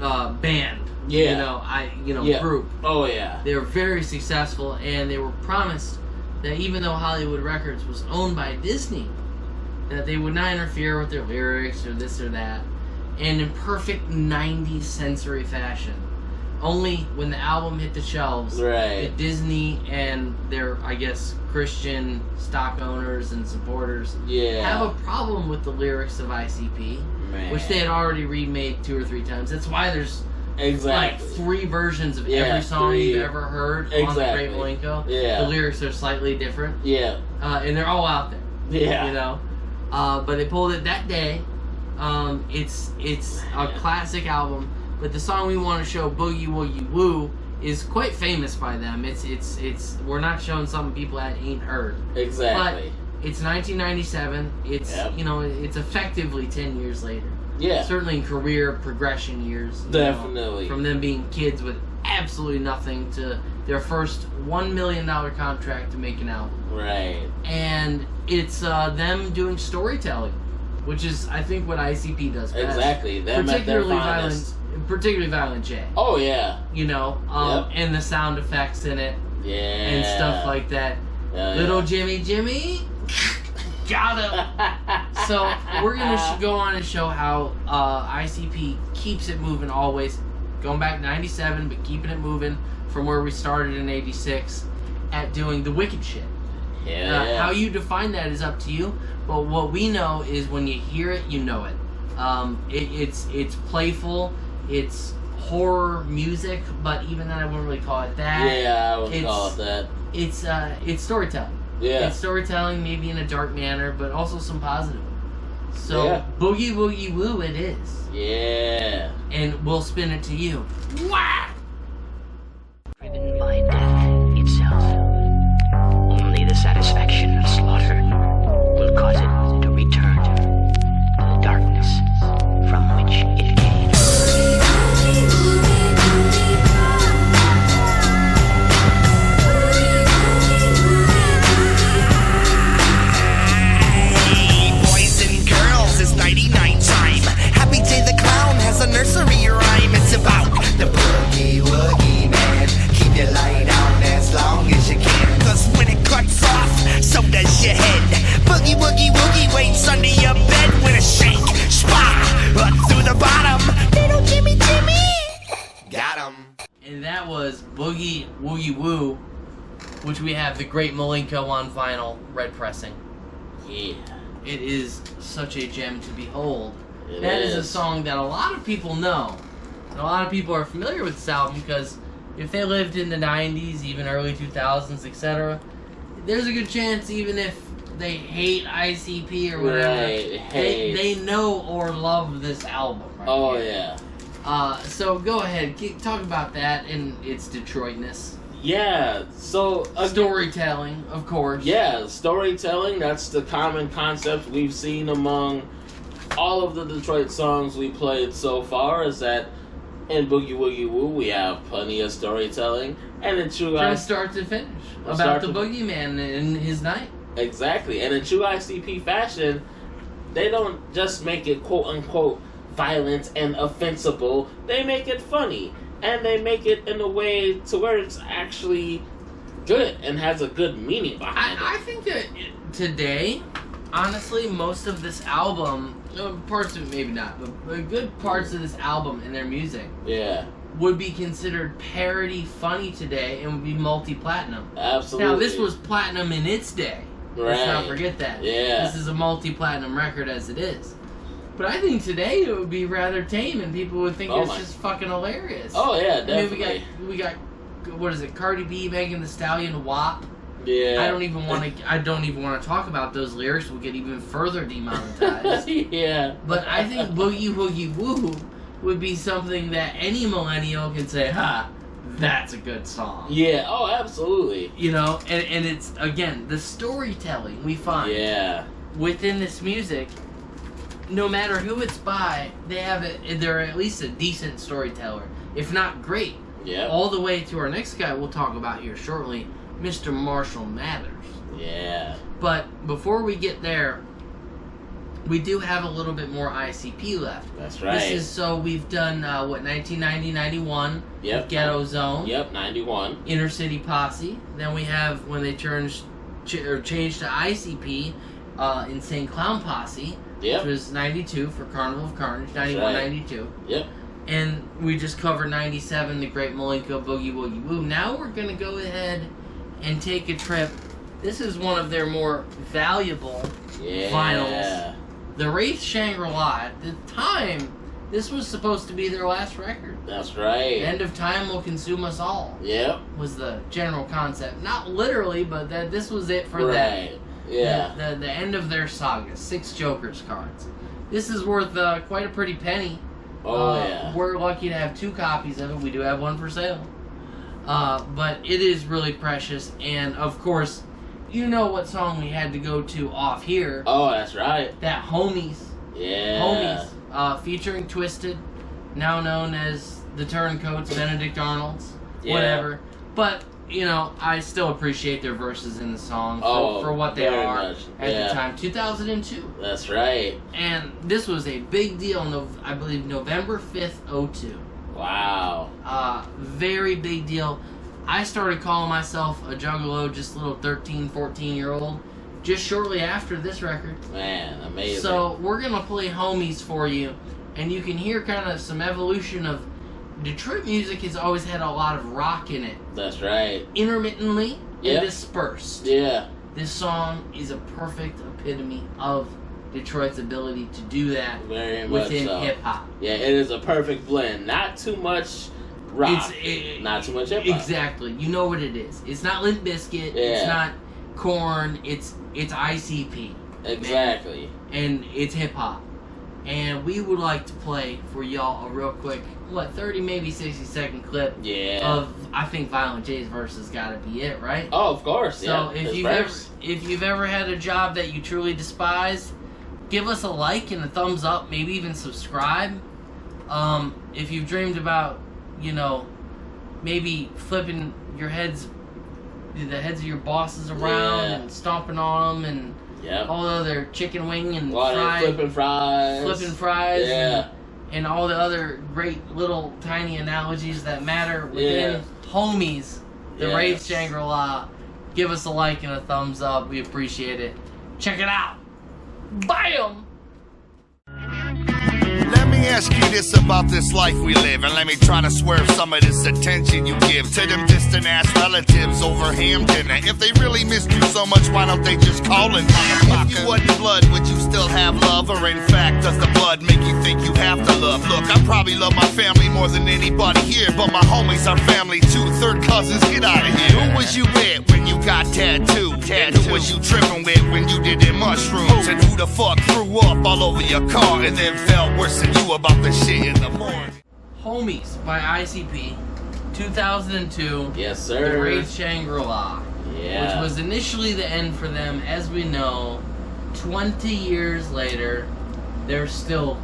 band. Group. Oh yeah. They were very successful, and they were promised that even though Hollywood Records was owned by Disney, that they would not interfere with their lyrics or this or that, and in perfect 90s sensory fashion. Only when the album hit the shelves did Disney and their, I guess, Christian stock owners and supporters have a problem with the lyrics of ICP, which they had already remade 2 or 3 times. That's why there's like 3 versions of every song you've ever heard on the Great Milenko. Yeah. The lyrics are slightly different. Yeah. And they're all out there. Yeah. You know? But they pulled it that day. It's a classic album. But the song we want to show, Boogie Woogie Woo, is quite famous by them. It's we're not showing something people ain't heard. Exactly. But it's 1997. It's it's effectively 10 years later. Yeah. Certainly in career progression years. Definitely. From them being kids with absolutely nothing to their first $1 million contract to make an album. Right. And it's them doing storytelling, which is, I think, what ICP does best. Exactly. Them at their finest. Particularly Violent J. Oh yeah. And the sound effects in it. Yeah. And stuff like that. Little Jimmy. Got him! So, we're going to go on and show how ICP keeps it moving always. Going back 97, but keeping it moving from where we started in 86 at doing the wicked shit. Yeah. How you define that is up to you, but what we know is when you hear it, you know it. It's playful, it's horror music, but even then I wouldn't really call it that. Yeah, I wouldn't call it that. It's storytelling. Yeah. It's storytelling, maybe in a dark manner, but also some positive. So, yeah. Boogie Woogie Woo it is. Yeah. And we'll spin it to you. Wah! Driven by death itself. Only the satisfaction of slaughter will cause it to return to the darkness from which it came. It's 99 time. Happy Day the Clown has a nursery rhyme. It's about the boogie woogie man. Keep your light on as long as you can. Cause when it cuts off, so does your head. Boogie woogie woogie waits under your bed with a shake. Spot up through the bottom. Little Jimmy Jimmy. Got him. And that was Boogie Woogie Woo, which we have the great Milenko on vinyl, red pressing. Yeah. It is such a gem to behold. It That is a song that a lot of people know. And a lot of people are familiar with this album because if they lived in the 90s, even early 2000s, etc., there's a good chance even if they hate ICP or whatever, Right, they know or love this album. Right Oh, here. yeah. So go ahead, talk about that and its Detroitness. Yeah, so... Storytelling, of course. Yeah, storytelling, that's the common concept we've seen among all of the Detroit songs we played so far, is that in Boogie Woogie Woo we have plenty of storytelling, and in true... From start to finish. About the boogeyman and his night. Exactly, and in true ICP fashion, they don't just make it quote-unquote violent and offensible, they make it funny. And they make it in a way to where it's actually good and has a good meaning behind it. I think that today, honestly, most of this album, parts of it maybe not, but good parts of this album and their music would be considered parody funny today and would be multi-platinum. Absolutely. Now, this was platinum in its day. Right. Let's not forget that. Yeah. This is a multi-platinum record as it is. But I think today it would be rather tame and people would think it's just fucking hilarious. Oh, yeah, definitely. I mean, we got, what is it, Cardi B, Megan Thee Stallion, WAP. Yeah. I don't even want to talk about those lyrics. We'll get even further demonetized. Yeah. But I think Boogie Woogie Woo would be something that any millennial can say, ha, that's a good song. Yeah, oh, absolutely. You know, and it's, again, the storytelling we find within this music. No matter who it's by, they're at least a decent storyteller, if not great. Yeah. All the way to our next guy we'll talk about here shortly, Mr. Marshall Mathers. Yeah. But before we get there, we do have a little bit more ICP left. That's right. We've done, 1990, 91, Yep. Ghetto Zone. Yep, 91. Inner City Posse. Then we have, when they changed to ICP, Insane Clown Posse. Yep. Which was 92 for Carnival of Carnage, 91, 92. Yep. And we just covered 97, the great Milenko Boogie Woogie Woo. Now we're going to go ahead and take a trip. This is one of their more valuable vinyls. The Wraith Shangri-La. At the time, this was supposed to be their last record. That's right. The end of time will consume us all. Yep. Was the general concept. Not literally, but that this was it for them. Yeah. The end of their saga. 6 Joker's cards. This is worth quite a pretty penny. Oh, yeah. We're lucky to have 2 copies of it. We do have one for sale. But it is really precious. And, of course, you know what song we had to go to off here. Oh, that's right. That Homies. Yeah. Homies. Featuring Twisted. Now known as the Turncoats, Benedict Arnolds. Whatever. But... you know, I still appreciate their verses in the song for what they are at the time. 2002. That's right. And this was a big deal, I believe November 5th, 2002. Wow. Very big deal. I started calling myself a Juggalo, just a little 13, 14-year-old, just shortly after this record. Man, amazing. So we're gonna play Homies for you, and you can hear kind of some evolution of Detroit music has always had a lot of rock in it. That's right. Intermittently and dispersed. Yeah. This song is a perfect epitome of Detroit's ability to do that within hip hop. Yeah, it is a perfect blend. Not too much rock. Not too much hip hop. Exactly. You know what it is. It's not Limp Bizkit. Yeah. It's not Korn. It's ICP. Exactly. Man. And it's hip hop. And we would like to play for y'all a real quick, 30, maybe 60-second clip of, I think, Violent J's verse has got to be it, right? Oh, of course, so if you've ever had a job that you truly despise, give us a like and a thumbs up, maybe even subscribe. If you've dreamed about, maybe flipping the heads of your bosses around and stomping on them and all the other chicken wing and flipping fries, and all the other great little tiny analogies that matter within Homies, the Wraith Shangri-La. Give us a like and a thumbs up. We appreciate it. Check it out. Bam! Let me ask you this about this life we live, and let me try to swerve some of this attention you give to them distant-ass relatives over Hampton. And if they really missed you so much, why don't they just call and if you wasn't blood, would you still have love? Or in fact, does the blood make you think you have to love? Look, I probably love my family more than anybody here, but my homies are family too. Third cousins, get out of here. Who was you with when you got tattooed? Who was you tripping with when you did them mushrooms? And who the fuck threw up all over your car and then felt worse than you about the shit in the morning? Homies by ICP, 2002. Yes, sir. The Wraith Shangri-La. Yeah. Which was initially the end for them. As we know, 20 years later, they're still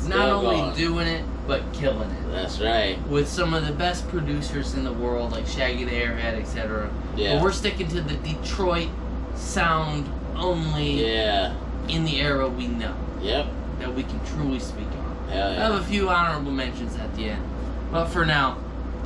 not only doing it, but killing it. That's right. With some of the best producers in the world, like Shaggy the Airhead, etc. Yeah. But we're sticking to the Detroit sound only in the era we know. Yep. That we can truly speak on. Hell yeah. I have a few honorable mentions at the end. But for now,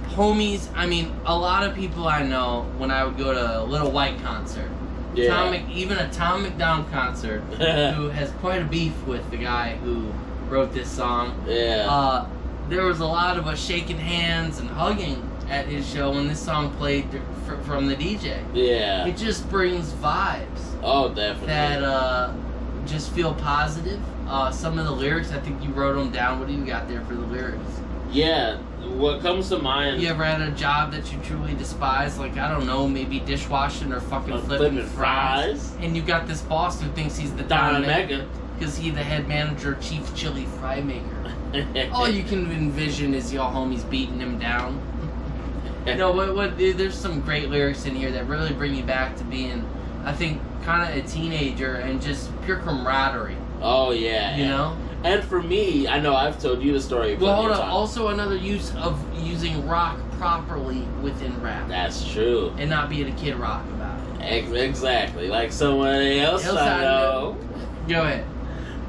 Homies, I mean, a lot of people I know when I would go to a Little White concert, even a Tom McDonald concert, who has quite a beef with the guy who wrote this song. Yeah. There was a lot of us shaking hands and hugging at his show when this song played from the DJ. Yeah. It just brings vibes. Oh, definitely. That just feel positive. Some of the lyrics, I think you wrote them down. What do you got there for the lyrics? Yeah, what comes to mind... You ever had a job that you truly despise? Like, I don't know, maybe dishwashing or fucking flipping fries. And you got this boss who thinks he's the Don Mega. Because he's the head manager, chief chili fry maker. All you can envision is y'all homies beating him down. There's some great lyrics in here that really bring you back to being, I think, kind of a teenager and just pure camaraderie. Oh, yeah. You know? And for me, I know I've told you the story. Well, hold on. Also, another use of using rock properly within rap. That's true. And not being a kid rock about it. Exactly. Like someone else I know. Go ahead.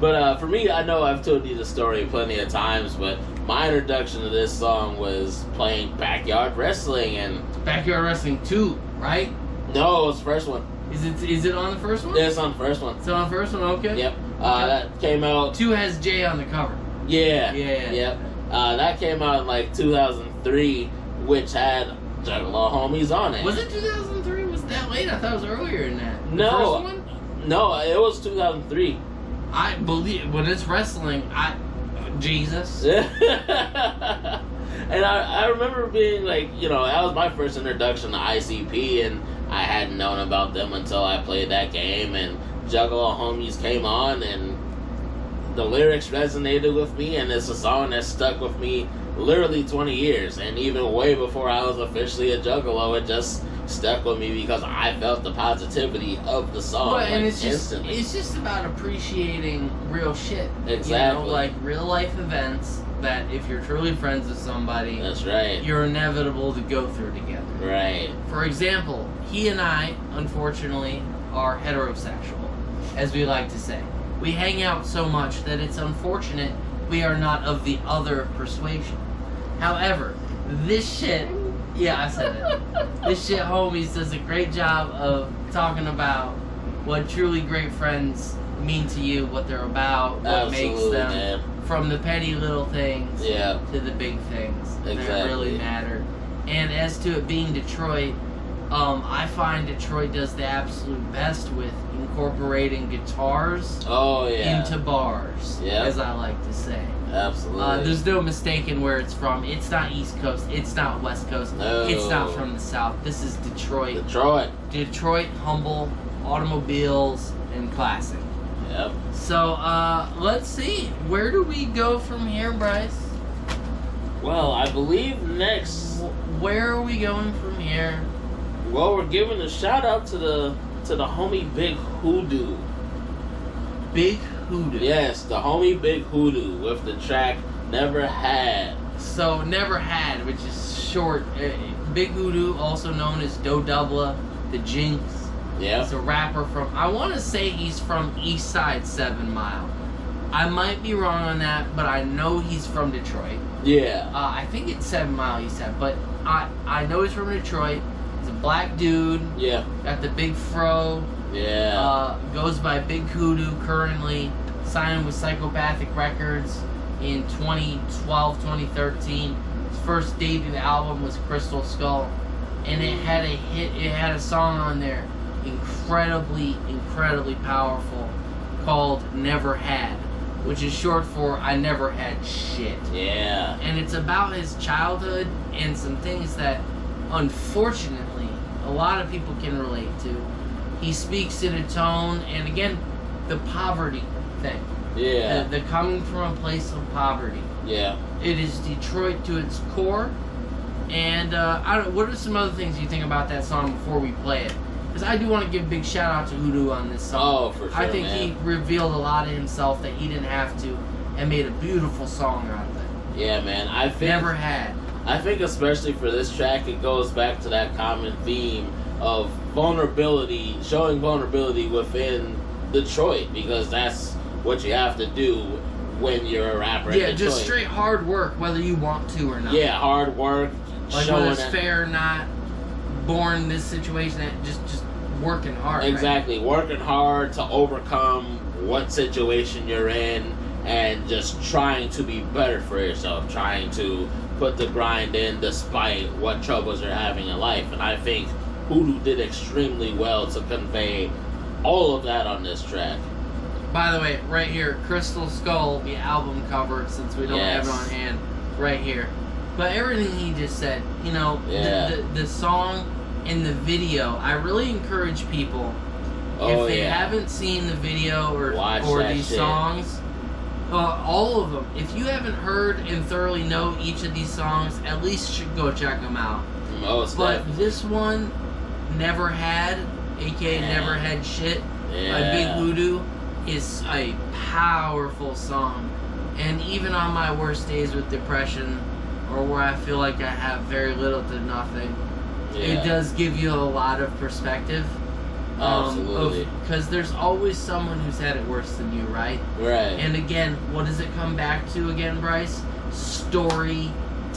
But for me, I know I've told you the story plenty of times, but my introduction to this song was playing Backyard Wrestling. And Backyard Wrestling 2, right? No, it's the first one. Is it on the first one? Yeah, it's on the first one. It's on the first one, okay. Yep. That came out... 2 has Jay on the cover. Yeah. Yeah. Yep. That came out in like 2003, which had Juggalo Homies on it. Was it 2003? Was it that late? I thought it was earlier than that. The No. first one? No, it was 2003. I believe... When it's wrestling, Jesus. And I remember being like, that was my first introduction to ICP, and I hadn't known about them until I played that game, and Juggalo Homies came on, and the lyrics resonated with me, and it's a song that stuck with me literally 20 years, and even way before I was officially a Juggalo, it just stuck with me because I felt the positivity of the song instantly. It's just about appreciating real shit. Exactly. Like real life events that if you're truly friends with somebody, that's right, you're inevitable to go through together. Right. For example, he and I, unfortunately, are heterosexual, as we like to say. We hang out so much that it's unfortunate we are not of the other persuasion. However, this shit, yeah, I said it. This shit Homies does a great job of talking about what truly great friends mean to you, what they're about, what Absolutely, makes them, man. from the petty little things Yeah. to the big things that Exactly. really matter. And as to it being Detroit, I find Detroit does the absolute best with incorporating guitars into bars, as I like to say. Absolutely. There's no mistaking where it's from. It's not East Coast. It's not West Coast. No. It's not from the South. This is Detroit. Detroit, humble, automobiles, and classic. Yep. So, let's see. Where do we go from here, Bryce? Well, I believe next... Where are we going from here? Well, we're giving a shout out to the homie Big Hoodoo. Big Hoodoo. Yes, the homie Big Hoodoo with the track Never Had. So, Never Had, which is short. Big Hoodoo, also known as Do Doubla, the Jinx. Yeah. He's a rapper from, I want to say he's from East Side 7 Mile. I might be wrong on that, but I know he's from Detroit. Yeah. I think it's 7 Mile East Side, but I know he's from Detroit. He's a black dude. Yeah. Got the big fro. Yeah. Goes by Big Hoodoo currently. Signed with Psychopathic Records in 2012, 2013. His first debut album was Crystal Skull. And it had a hit, it had a song on there, incredibly powerful, called Never Had, which is short for I Never Had Shit. Yeah. And it's about his childhood and some things that, unfortunately, a lot of people can relate to. He speaks in a tone, and again, the poverty thing. Yeah. The coming from a place of poverty. Yeah. It is Detroit to its core. And what are some other things you think about that song before we play it? Because I do want to give a big shout out to Hoodoo on this song. Oh, for sure, I think man. he revealed a lot of himself that he didn't have to, and made a beautiful song out of it. Yeah, man. I think Never Had. I think especially for this track, it goes back to that common theme of vulnerability, showing vulnerability within Detroit, because that's what you have to do when you're a rapper in Detroit. Just straight hard work, whether you want to or not. Yeah, hard work. Like showing whether it's that, fair or not, born in this situation, just working hard. exactly, right? working hard to overcome what situation you're in, and just trying to be better for yourself, trying to put the grind in despite what troubles you're having in life. And I think Hoodoo did extremely well to convey all of that on this track. By the way, right here, Crystal Skull, the album cover, since we don't have it on hand, right here. But everything he just said, you know, the song and the video, I really encourage people, if they haven't seen the video or these songs, all of them, if you haven't heard and thoroughly know each of these songs, at least should go check them out. But this one, Never Had, aka Never Had Shit, by Big Hoodoo, is a powerful song. And even on my worst days with depression, or where I feel like I have very little to nothing, it does give you a lot of perspective. Absolutely. Because there's always someone who's had it worse than you, right? Right. And again, what does it come back to again, Bryce? Storytelling.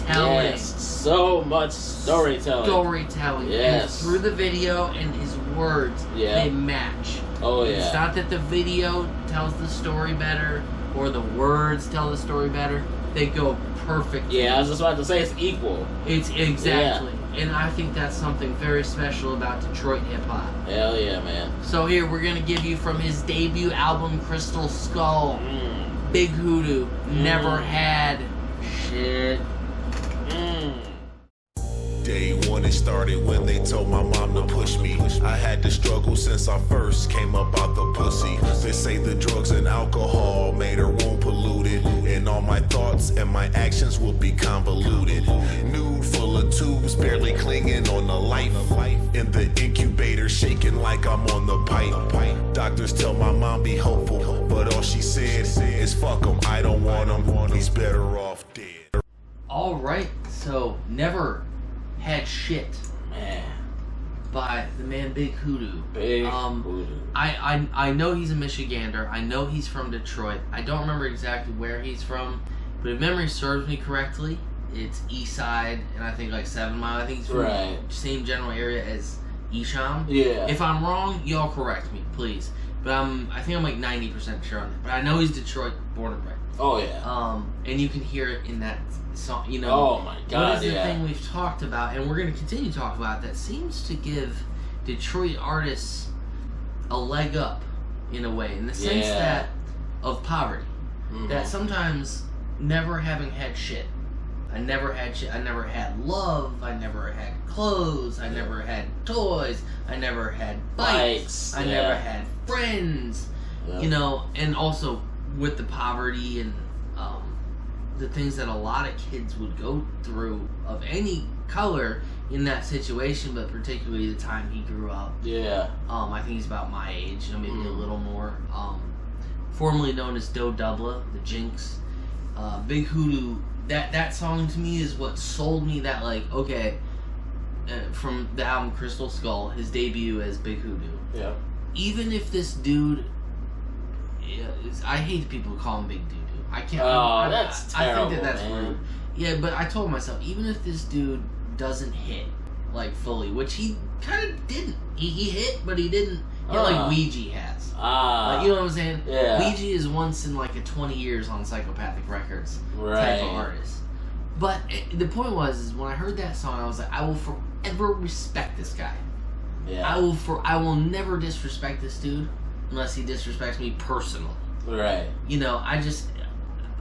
Yes, so much storytelling. Storytelling. Yes. And through the video and his words, they match. Oh, yeah. It's not that the video tells the story better or the words tell the story better. They go perfect. Yeah, I was just about to say it's equal. It's exactly. And I think that's something very special about Detroit hip-hop. Hell yeah, man. So here, we're going to give you from his debut album, Crystal Skull, Big Hoodoo, Never Had Shit. Day one, it started when they told my mom to push me. I had to struggle since I first came up out the pussy. They say the drugs and alcohol made her womb polluted, and all my thoughts and my actions will be convoluted. Nude full of tubes, barely clinging on the life. In the incubator, shaking like I'm on the pipe. Doctors tell my mom be hopeful, but all she said is fuck him, I don't want him, he's better off dead. Alright, so Never Had Shit, man, by the man Big Hoodoo. Big Hoodoo. I know he's a Michigander. I know he's from Detroit. I don't remember exactly where he's from, but if memory serves me correctly, it's East Side, and I think like 7 Mile. I think he's from the same general area as Esham. Yeah. If I'm wrong, y'all correct me, please. But I think I'm like 90% sure on that. But I know he's Detroit born and bred. Oh yeah. And you can hear it in that song. You know. Oh my God. What is the thing we've talked about, and we're going to continue to talk about, that seems to give Detroit artists a leg up in a way, in the sense that of poverty, that sometimes never having had shit. I never had shit. I never had love. I never had clothes. I never had toys. I never had bikes. I never had friends. You know, and also with the poverty and the things that a lot of kids would go through of any color in that situation, but particularly the time he grew up. Yeah. I think he's about my age, maybe a little more. Formerly known as Doe Dubla, the Jinx. Big Hoodoo. That song to me is what sold me that, like, okay, from the album Crystal Skull, his debut as Big Hoodoo. Yeah. Even if this dude, I hate people who call him Big Doo-Doo. I can't. That's terrible, I think that's man. rude. Yeah, but I told myself, even if this dude doesn't hit, like, fully, which he kind of didn't. He hit, but he didn't hit like Ouija has. Like, you know what I'm saying? Yeah. Ouija is once in like a 20 years on Psychopathic Records type of artist. But the point was, when I heard that song, I was like, I will forever respect this guy. Yeah. I will never disrespect this dude unless he disrespects me personally. Right. You know,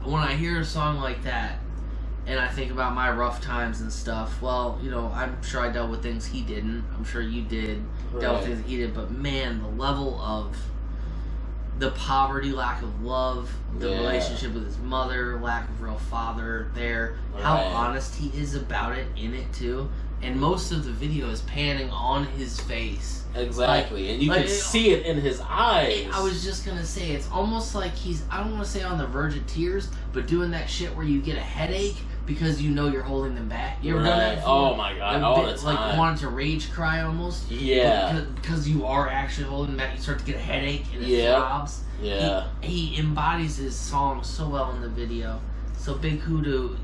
when I hear a song like that, and I think about my rough times and stuff, well, you know, I'm sure I dealt with things he didn't. I'm sure you did. Dealt with things that he did. But man, the level of the poverty, lack of love, the relationship with his mother, lack of real father there, how honest he is about it in it too. And most of the video is panning on his face. Exactly. And you can see it in his eyes. I was just going to say, it's almost like he's, I don't want to say on the verge of tears, but doing that shit where you get a headache because you know you're holding them back. You ever done that before? Oh my God, all the time. Like wanting to rage cry almost. Yeah. Because you are actually holding them back. You start to get a headache and it throbs. Yeah. He embodies his song so well in the video. So Big Hoodoo,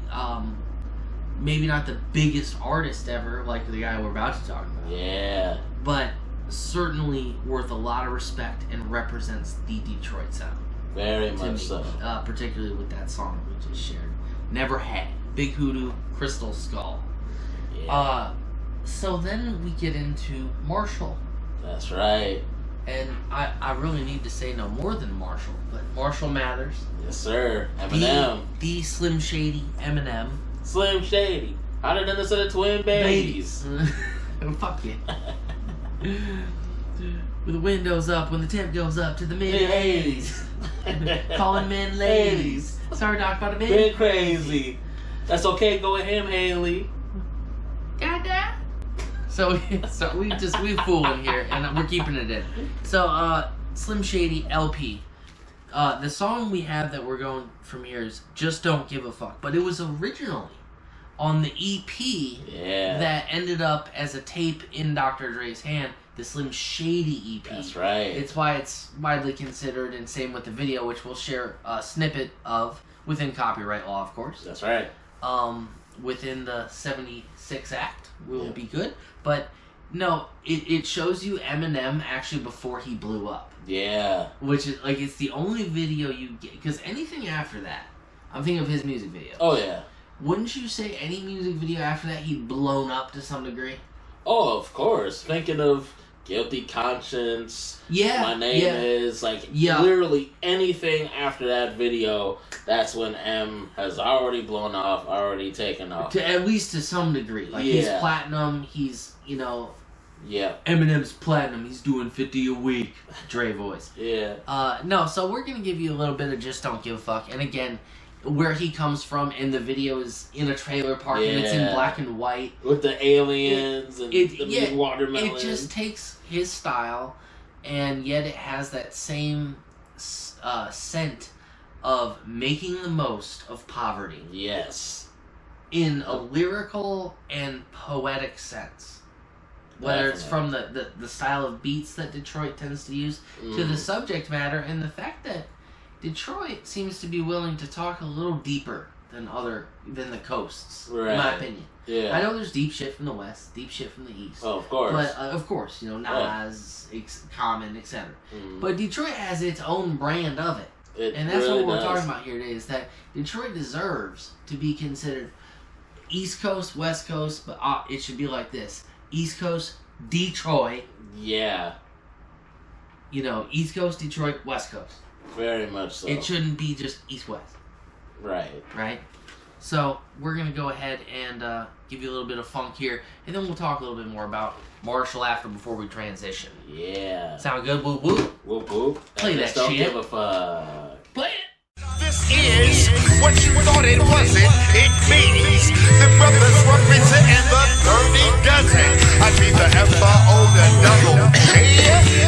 maybe not the biggest artist ever, like the guy we're about to talk about. Yeah. But certainly worth a lot of respect and represents the Detroit sound. Very much so. Particularly with that song we just shared. Never Had. Big Hoodoo, Crystal Skull. Yeah. So then we get into Marshall. That's right. And I really need to say no more than Marshall, but Marshall Mathers. Yes, sir. Eminem. The Slim Shady Eminem. Slim Shady. Hotter than the set of twin babies. Fuck you. With the windows up, when the temp goes up to the mid-80s. Calling men ladies. Sorry, Doc, about a bit crazy. That's okay, go with him, Haley. Dada. So we fooling here, and we're keeping it in. So, Slim Shady LP. The song we have that we're going from here is Just Don't Give a Fuck. But it was originally on the EP that ended up as a tape in Dr. Dre's hand, the Slim Shady EP. That's right. It's why it's widely considered, and same with the video, which we'll share a snippet of, within copyright law, of course. That's right. Within the 76 Act, we will be good. But, no, it shows you Eminem actually before he blew up. Yeah. Which is, like, it's the only video you get. Because anything after that, I'm thinking of his music videos. Oh, yeah. Wouldn't you say any music video after that he'd blown up to some degree? Oh, of course. Thinking of Guilty Conscience. Yeah. My Name Is. Like, literally anything after that video, that's when M has already blown off, already taken off. At least to some degree. Like, he's platinum, he's, you know... Yeah. Eminem's platinum, he's doing 50 a week. Dre voice. Yeah. No, so we're going to give you a little bit of Just Don't Give a Fuck. And again, where he comes from in the video is in a trailer park, and it's in black and white. With the aliens and the watermelon. It just takes his style, and yet it has that same scent of making the most of poverty. Yes. In a lyrical and poetic sense. Whether it's from the style of beats that Detroit tends to use, to the subject matter, and the fact that Detroit seems to be willing to talk a little deeper than the coasts, right. in my opinion. Yeah. I know there's deep shit from the west, deep shit from the east. Oh, of course. But of course, you know, Nas, Common, etc. But Detroit has its own brand of it. And that's really what we're does. talking about here today, is that Detroit deserves to be considered East Coast, West Coast, but it should be like this. East Coast, Detroit. Yeah. You know, East Coast, Detroit, West Coast. Very much so. It shouldn't be just East-West. Right. Right? So, we're going to go ahead and give you a little bit of funk here, and then we'll talk a little bit more about Marshall before we transition. Yeah. Sound good? Whoop, whoop. Whoop, whoop. Play that don't shit. Give a fuck. Play it. This is what you thought it wasn't. It means the brothers representing the 30 dozen. I be the FO, the double K.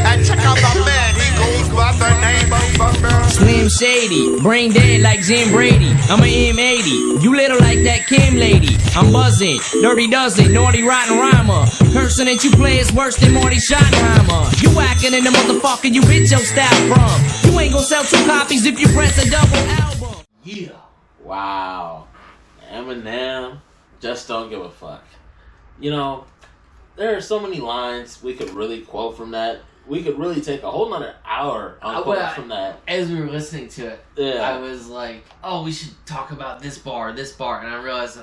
And check out my man, he goes by the name of Slim Shady, brain dead like Jim Brady. I'm a M80, you little like that Kim lady. I'm buzzing, dirty dozen, naughty rotten rhymer. Cursing that you play is worse than Marty Schottenheimer. You whacking in the motherfucker you bitch your style from. You ain't gonna sell 2 copies if you press a double album. Yeah. Wow. Eminem, just don't give a fuck. You know, there are so many lines we could really quote from that. We could really take a whole nother hour on quotes from that. As we were listening to it, Yeah. I was like, oh, we should talk about this bar, and I realized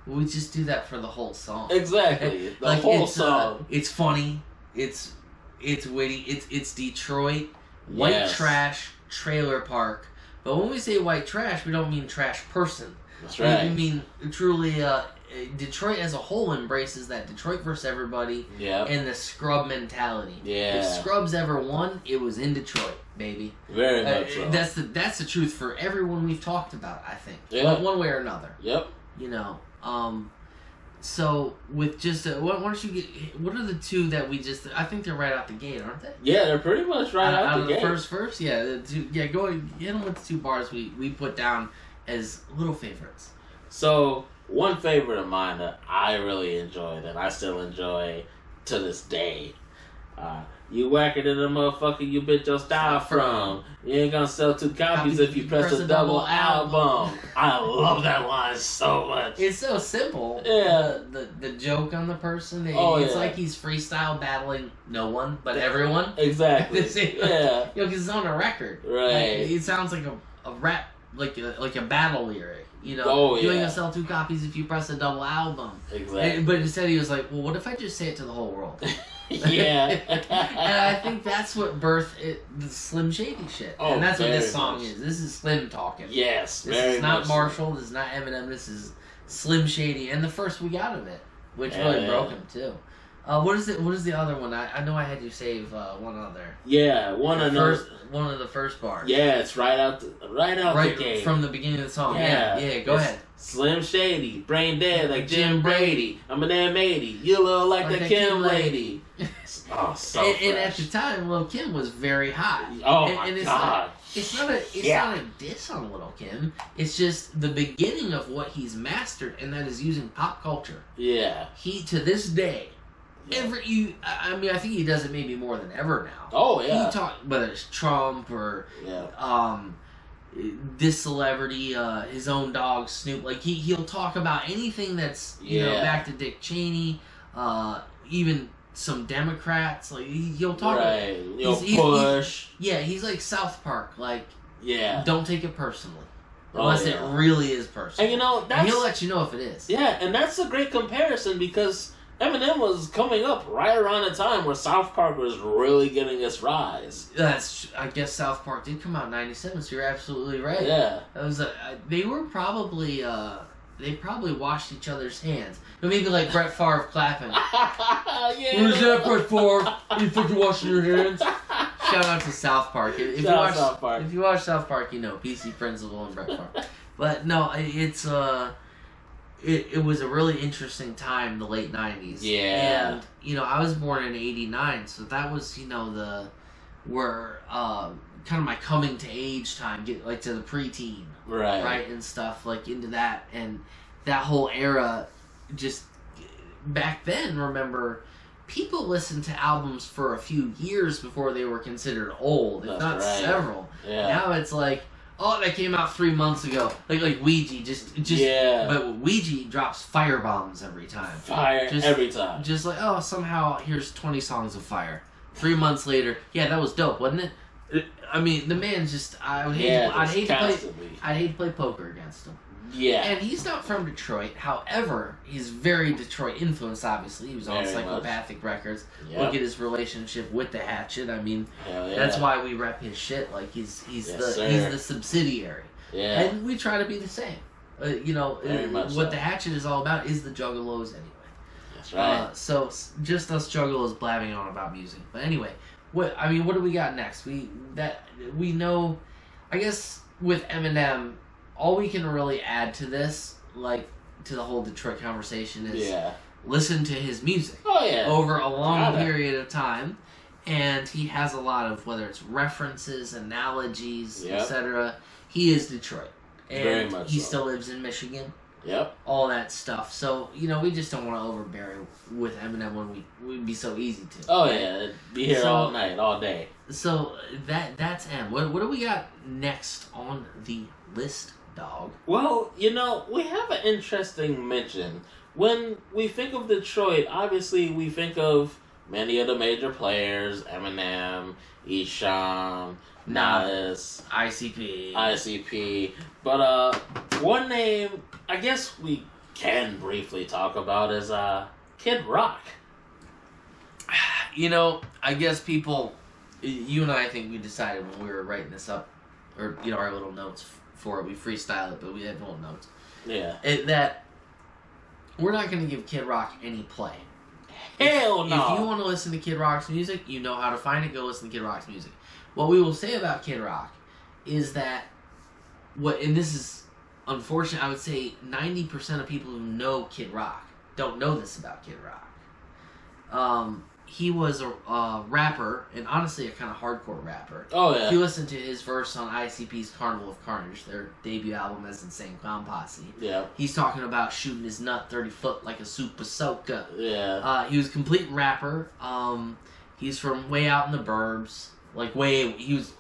we just do that for the whole song. Exactly. The whole song. It's funny. It's witty. It's Detroit. White trash trailer park. But when we say white trash, we don't mean trash person. That's right. We mean truly Detroit as a whole embraces that Detroit versus everybody and the scrub mentality. Yeah. If Scrubs ever won, it was in Detroit, baby. Very much so. That's the truth for everyone we've talked about, I think. Yeah. One way or another. Yep. You know, so with just why don't you get? What are the two that we just? I think they're right out the gate, aren't they? Yeah, they're pretty much right out the gate. First, yeah, the two, yeah. Go ahead, hit them with the 2 bars we put down as little favorites. So one favorite of mine that I really enjoyed and I still enjoy to this day. You whack it in the motherfucker you bitch your style from. You ain't gonna sell 2 copies if you press a double album. I love that line so much. It's so simple. Yeah. The joke on the person. It's like he's freestyle battling no one but everyone. Exactly. Yeah. You know, because it's on a record. Right. Like, it sounds like a rap, like a battle lyric. You know, you ain't gonna sell 2 copies if you press a double album. Exactly. But instead he was like, well, what if I just say it to the whole world? Yeah. And I think that's what birthed the Slim Shady shit. Oh, and that's what this very song much. is. This is Slim talking. Yes, This very is not much Marshall. This is not Eminem. This is Slim Shady. And the first we got of it, which really broke him, too. What is the other one? I know I had you save one other. Yeah, one of the first bars. Yeah, it's right out the gate. From the beginning of the song. Yeah, go ahead. Slim Shady, brain dead like Jim Brady. I'm an M80, you look like the Kim lady. Oh, so fresh. And at the time, Lil' Kim was very hot. Oh and my it's God. It's not a diss on Lil' Kim. It's just the beginning of what he's mastered, and that is using pop culture. Yeah. He, to this day, I think he does it maybe more than ever now. Oh, yeah. Whether it's Trump or this celebrity, his own dog Snoop. Like he'll talk about anything that's you know back to Dick Cheney, even some Democrats. Like he'll talk. Right. About, Bush. He's like South Park. Like don't take it personally. Unless it really is personal. And you know and he'll let you know if it is. Yeah, and that's a great comparison because Eminem was coming up right around the time where South Park was really getting its rise. I guess South Park did come out in '97, so you're absolutely right. Yeah, that was they were probably they probably washed each other's hands. Maybe like Brett Favre clapping. Where's that, Brett Favre? You think you're washing your hands? Shout out to South Park. If you watch South Park, you know PC Principal and Brett Favre. But no, it's It was a really interesting time, the late 90s. Yeah. And, you know, I was born in 89, so that was, you know, kind of my coming to age time, like to the preteen. Right, and stuff, like into that. And that whole era, just back then, remember, people listened to albums for a few years before they were considered old, if not several. Yeah. Now it's like, oh, that came out 3 months ago. Like Ouija, just yeah. But Ouija drops fire bombs every time. Every time. Just like, oh, somehow here's 20 songs of fire. 3 months later, yeah, that was dope, wasn't it? I mean, the man's just I'd hate to play poker against him. Yeah. And he's not from Detroit. However, he's very Detroit influenced, obviously. He was on Psychopathic Records. Yep. Look at his relationship with the Hatchet. I mean, that's why we rep his shit. Like, he's the subsidiary. Yeah. And we try to be the same. What the Hatchet is all about is the Juggalos anyway. That's right. So, just us Juggalos blabbing on about music. But anyway, what do we got next? We know, I guess, with Eminem, all we can really add to this, like, to the whole Detroit conversation is listen to his music. Oh, yeah. Over a long period of time. And he has a lot of, whether it's references, analogies, etc. He is Detroit. And very much he so. Still lives in Michigan. Yep. All that stuff. So, we just don't want to overbear with Eminem when we'd be so easy to. Oh, yeah. It'd be here all night, all day. So, that's M. What do we got next on the list, dog? Well, we have an interesting mention. When we think of Detroit, obviously we think of many of the major players, Eminem, Esham, Nas, ICP. But one name I guess we can briefly talk about is Kid Rock. I guess people, you and I think we decided when we were writing this up, or our little notes for it, we freestyle it, but we had little notes. Yeah. That we're not going to give Kid Rock any play. Hell no. If you want to listen to Kid Rock's music, you know how to find it. Go listen to Kid Rock's music. What we will say about Kid Rock is that and this is unfortunate, I would say 90% of people who know Kid Rock don't know this about Kid Rock. He was a rapper, and honestly a kind of hardcore rapper. Oh, yeah. If you listen to his verse on ICP's Carnival of Carnage, their debut album as Insane Clown Posse, he's talking about shooting his nut 30 foot like a super soaker. Yeah. He was a complete rapper. He's from way out in the burbs. He was...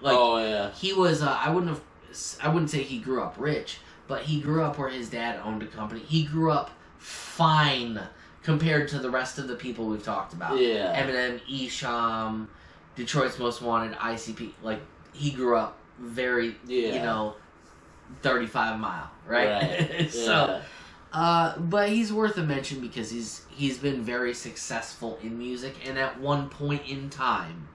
oh, yeah. He was... I wouldn't say he grew up rich, but he grew up where his dad owned a company. He grew up fine compared to the rest of the people we've talked about. Yeah. Eminem, Esham, Detroit's Most Wanted, ICP. He grew up very, 35 Mile, right? So, but he's worth a mention because he's been very successful in music, and at one point in time,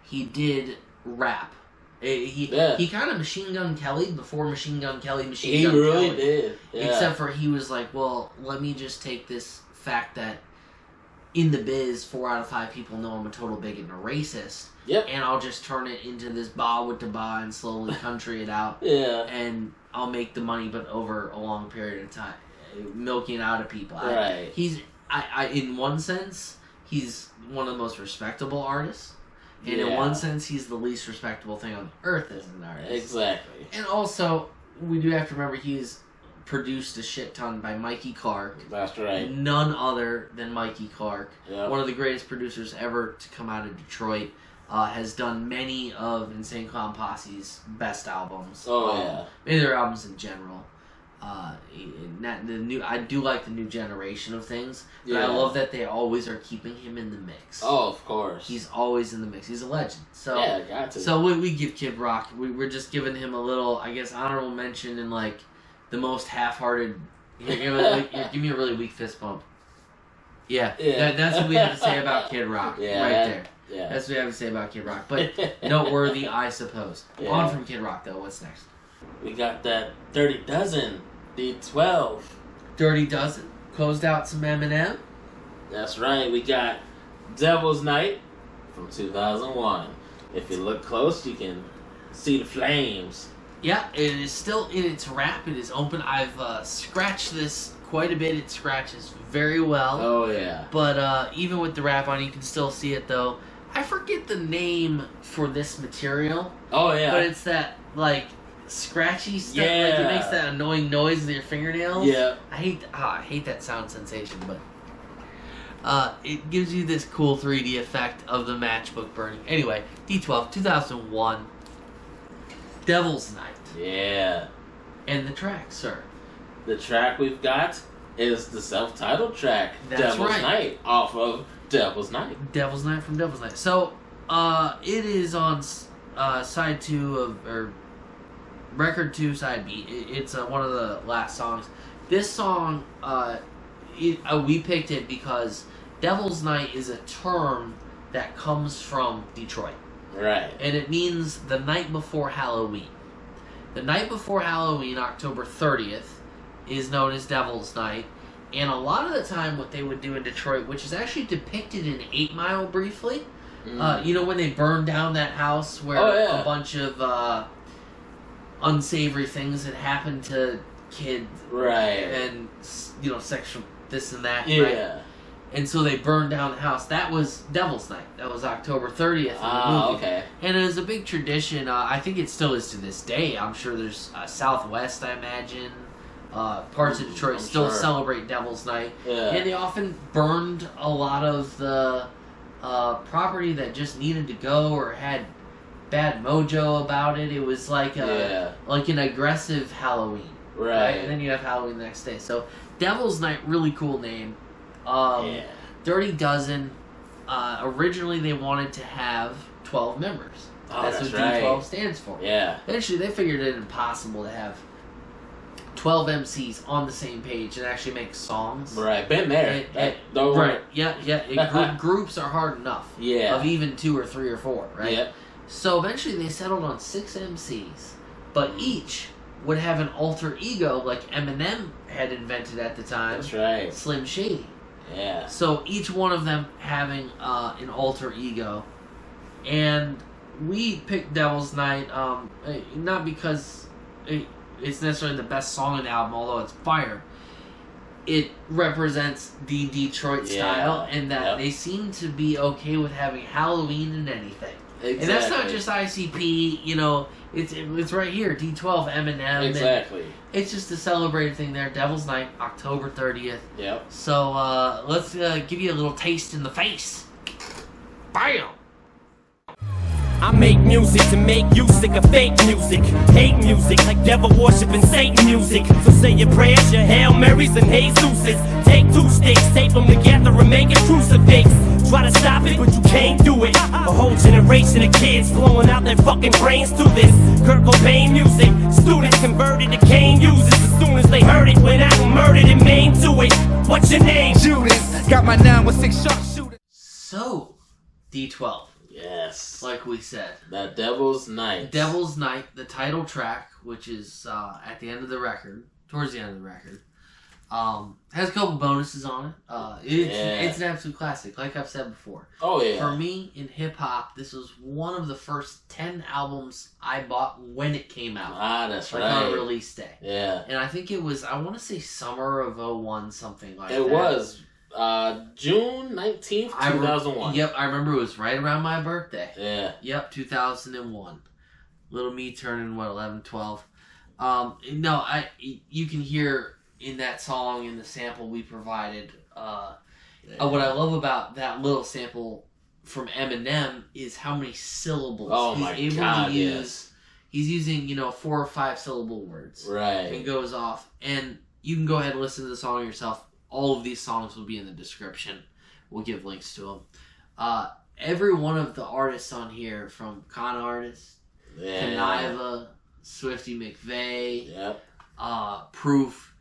he did rap. He kind of Machine Gun Kelly before Machine Gun Kelly. He really did. Yeah. Except for he was like, well, let me just take this fact that in the biz, 4 out of 5 people know I'm a total bigot and a racist. Yep. And I'll just turn it into this ba with the ba and slowly country it out. Yeah. And I'll make the money, but over a long period of time, milking out of people. Right. In one sense, he's one of the most respectable artists. And in Yeah. one sense, he's the least respectable thing on earth as an artist. Exactly. And also, we do have to remember he's produced a shit ton by Mikey Clark. That's right. None other than Mikey Clark. Yep. One of the greatest producers ever to come out of Detroit. Has done many of Insane Clown Posse's best albums. Oh, yeah. Maybe their albums in general. I do like the new generation of things, but I love that they always are keeping him in the mix. Oh, of course. He's always in the mix. He's a legend. So yeah, got to. So we give Kid Rock. We're just giving him a little, I guess, honorable mention in the most half-hearted. Give me a really weak fist bump. Yeah. That's what we have to say about Kid Rock. Yeah, right there. Yeah. That's what we have to say about Kid Rock. But noteworthy, I suppose. Yeah. On from Kid Rock, though. What's next? We got that Dirty Dozen, D12. Dirty Dozen. Closed out some Eminem. That's right. We got Devil's Night from 2001. If you look close, you can see the flames. Yeah, it is still in its wrap. It is open. I've scratched this quite a bit. It scratches very well. Oh, yeah. But even with the wrap on, you can still see it, though. I forget the name for this material. Oh, yeah. But it's that, scratchy stuff. Yeah. It makes that annoying noise with your fingernails. Yeah. I hate that sound sensation, but it gives you this cool 3D effect of the matchbook burning. Anyway, D12, 2001. Devil's Night. Yeah. And the track, sir. The track we've got is the self-titled track, That's Devil's right. Night, off of Devil's Night. Devil's Night from Devil's Night. So, it is on side 2 of, or record 2, side B. It's one of the last songs. This song, we picked it because Devil's Night is a term that comes from Detroit. Right. And it means the night before Halloween. The night before Halloween, October 30th, is known as Devil's Night. And a lot of the time what they would do in Detroit, which is actually depicted in 8 Mile briefly, you know when they burned down that house where a bunch of unsavory things had happened to kids. Right. And, you know, sexual this and that. Yeah. Right? And so they burned down the house. That was Devil's Night. That was October 30th in the movie. Okay. And it was a big tradition. I think it still is to this day. I'm sure there's Southwest, I imagine. Parts of Detroit still celebrate Devil's Night. Yeah. And they often burned a lot of the property that just needed to go or had bad mojo about it. It was like an aggressive Halloween. Right. And then you have Halloween the next day. So Devil's Night, really cool name. Dirty Dozen, originally they wanted to have 12 members. That's what D12 stands for. Yeah. Eventually they figured it impossible to have 12 MCs on the same page and actually make songs. Right, been there. Right, yeah. Groups are hard enough. Yeah. Of even 2 or 3 or 4, right? Yeah. So eventually they settled on 6 MCs, but each would have an alter ego like Eminem had invented at the time. That's right. Slim Shady. Yeah. So each one of them having an alter ego. And we picked Devil's Night not because it's necessarily the best song on the album, although it's fire. It represents the Detroit style, and that they seem to be okay with having Halloween in anything. Exactly. And that's not just ICP, you know, it's right here, D12, Eminem. Exactly. It's just a celebrated thing there. Devil's Night, October 30th. Yep. So let's give you a little taste in the face. Bam! I make music to make you sick of fake music. Hate music like devil worshiping Satan music. So say your prayers, your Hail Marys and Jesuses. Take 2 sticks, tape them together and make a crucifix. Try to stop it, but you can't do it. A whole generation of kids blowing out their fucking brains to this Kurt Cobain music. Students converted to cane users as soon as they heard it. Went out and murdered and maimed to it. What's your name? Judas. Got my 916 sharpshooter. So, D12. Yes. Like we said. That Devil's Night. Devil's Night, the title track, which is at the end of the record, towards the end of the record, has a couple bonuses on it. It's an absolute classic, like I've said before. Oh, yeah. For me, in hip-hop, this was one of the first 10 albums I bought when it came out. Ah, that's right. On release day. Yeah. And I think it was, I want to say summer of 01, something like that. It was. June 19th, 2001. Yep, I remember it was right around my birthday. Yeah. Yep, 2001. Little me turning, 11, 12. You can hear in that song, in the sample we provided, what I love about that little sample from Eminem is how many syllables he's able to use. He's using, 4 or 5 syllable words. Right. And goes off. And you can go ahead and listen to the song yourself. All of these songs will be in the description. We'll give links to them. Every one of the artists on here, from Con Artist, Kaniva, Swifty McVeigh, Proof,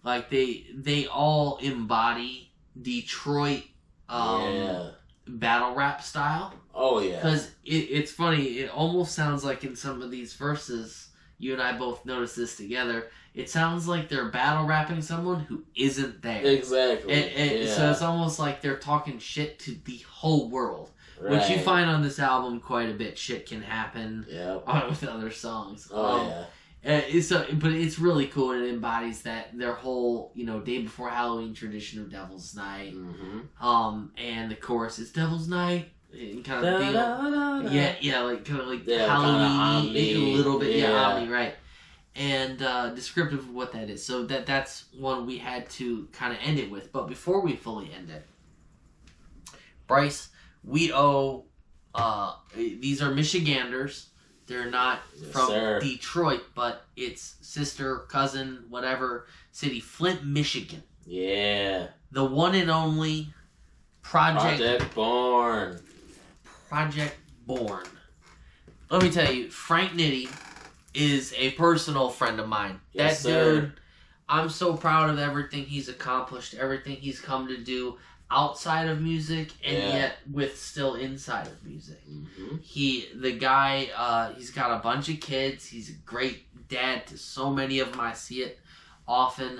like they all embody Detroit battle rap style. Oh yeah. Because it's funny. It almost sounds like in some of these verses, you and I both noticed this together. It sounds like they're battle rapping someone who isn't there. Exactly. So it's almost like they're talking shit to the whole world. Right. Which you find on this album quite a bit. Shit can happen with other songs. Oh, but it's really cool. It embodies their whole, day before Halloween tradition of Devil's Night. Mm-hmm. And the chorus is Devil's Night. And kind of Halloween a little bit. Omni, right. And descriptive of what that is. So that's one we had to kind of end it with. But before we fully end it, Bryce, we owe these are Michiganders They're not from Detroit, but it's sister, cousin, whatever city. Flint, Michigan. Yeah. The one and only Project Born. Project Born. Let me tell you, Frank Nitty is a personal friend of mine. Yes, that dude, I'm so proud of everything he's accomplished, everything he's come to do outside of music, and yet with still inside of music. Mm-hmm. The guy, he's got a bunch of kids. He's a great dad to so many of them. I see it often.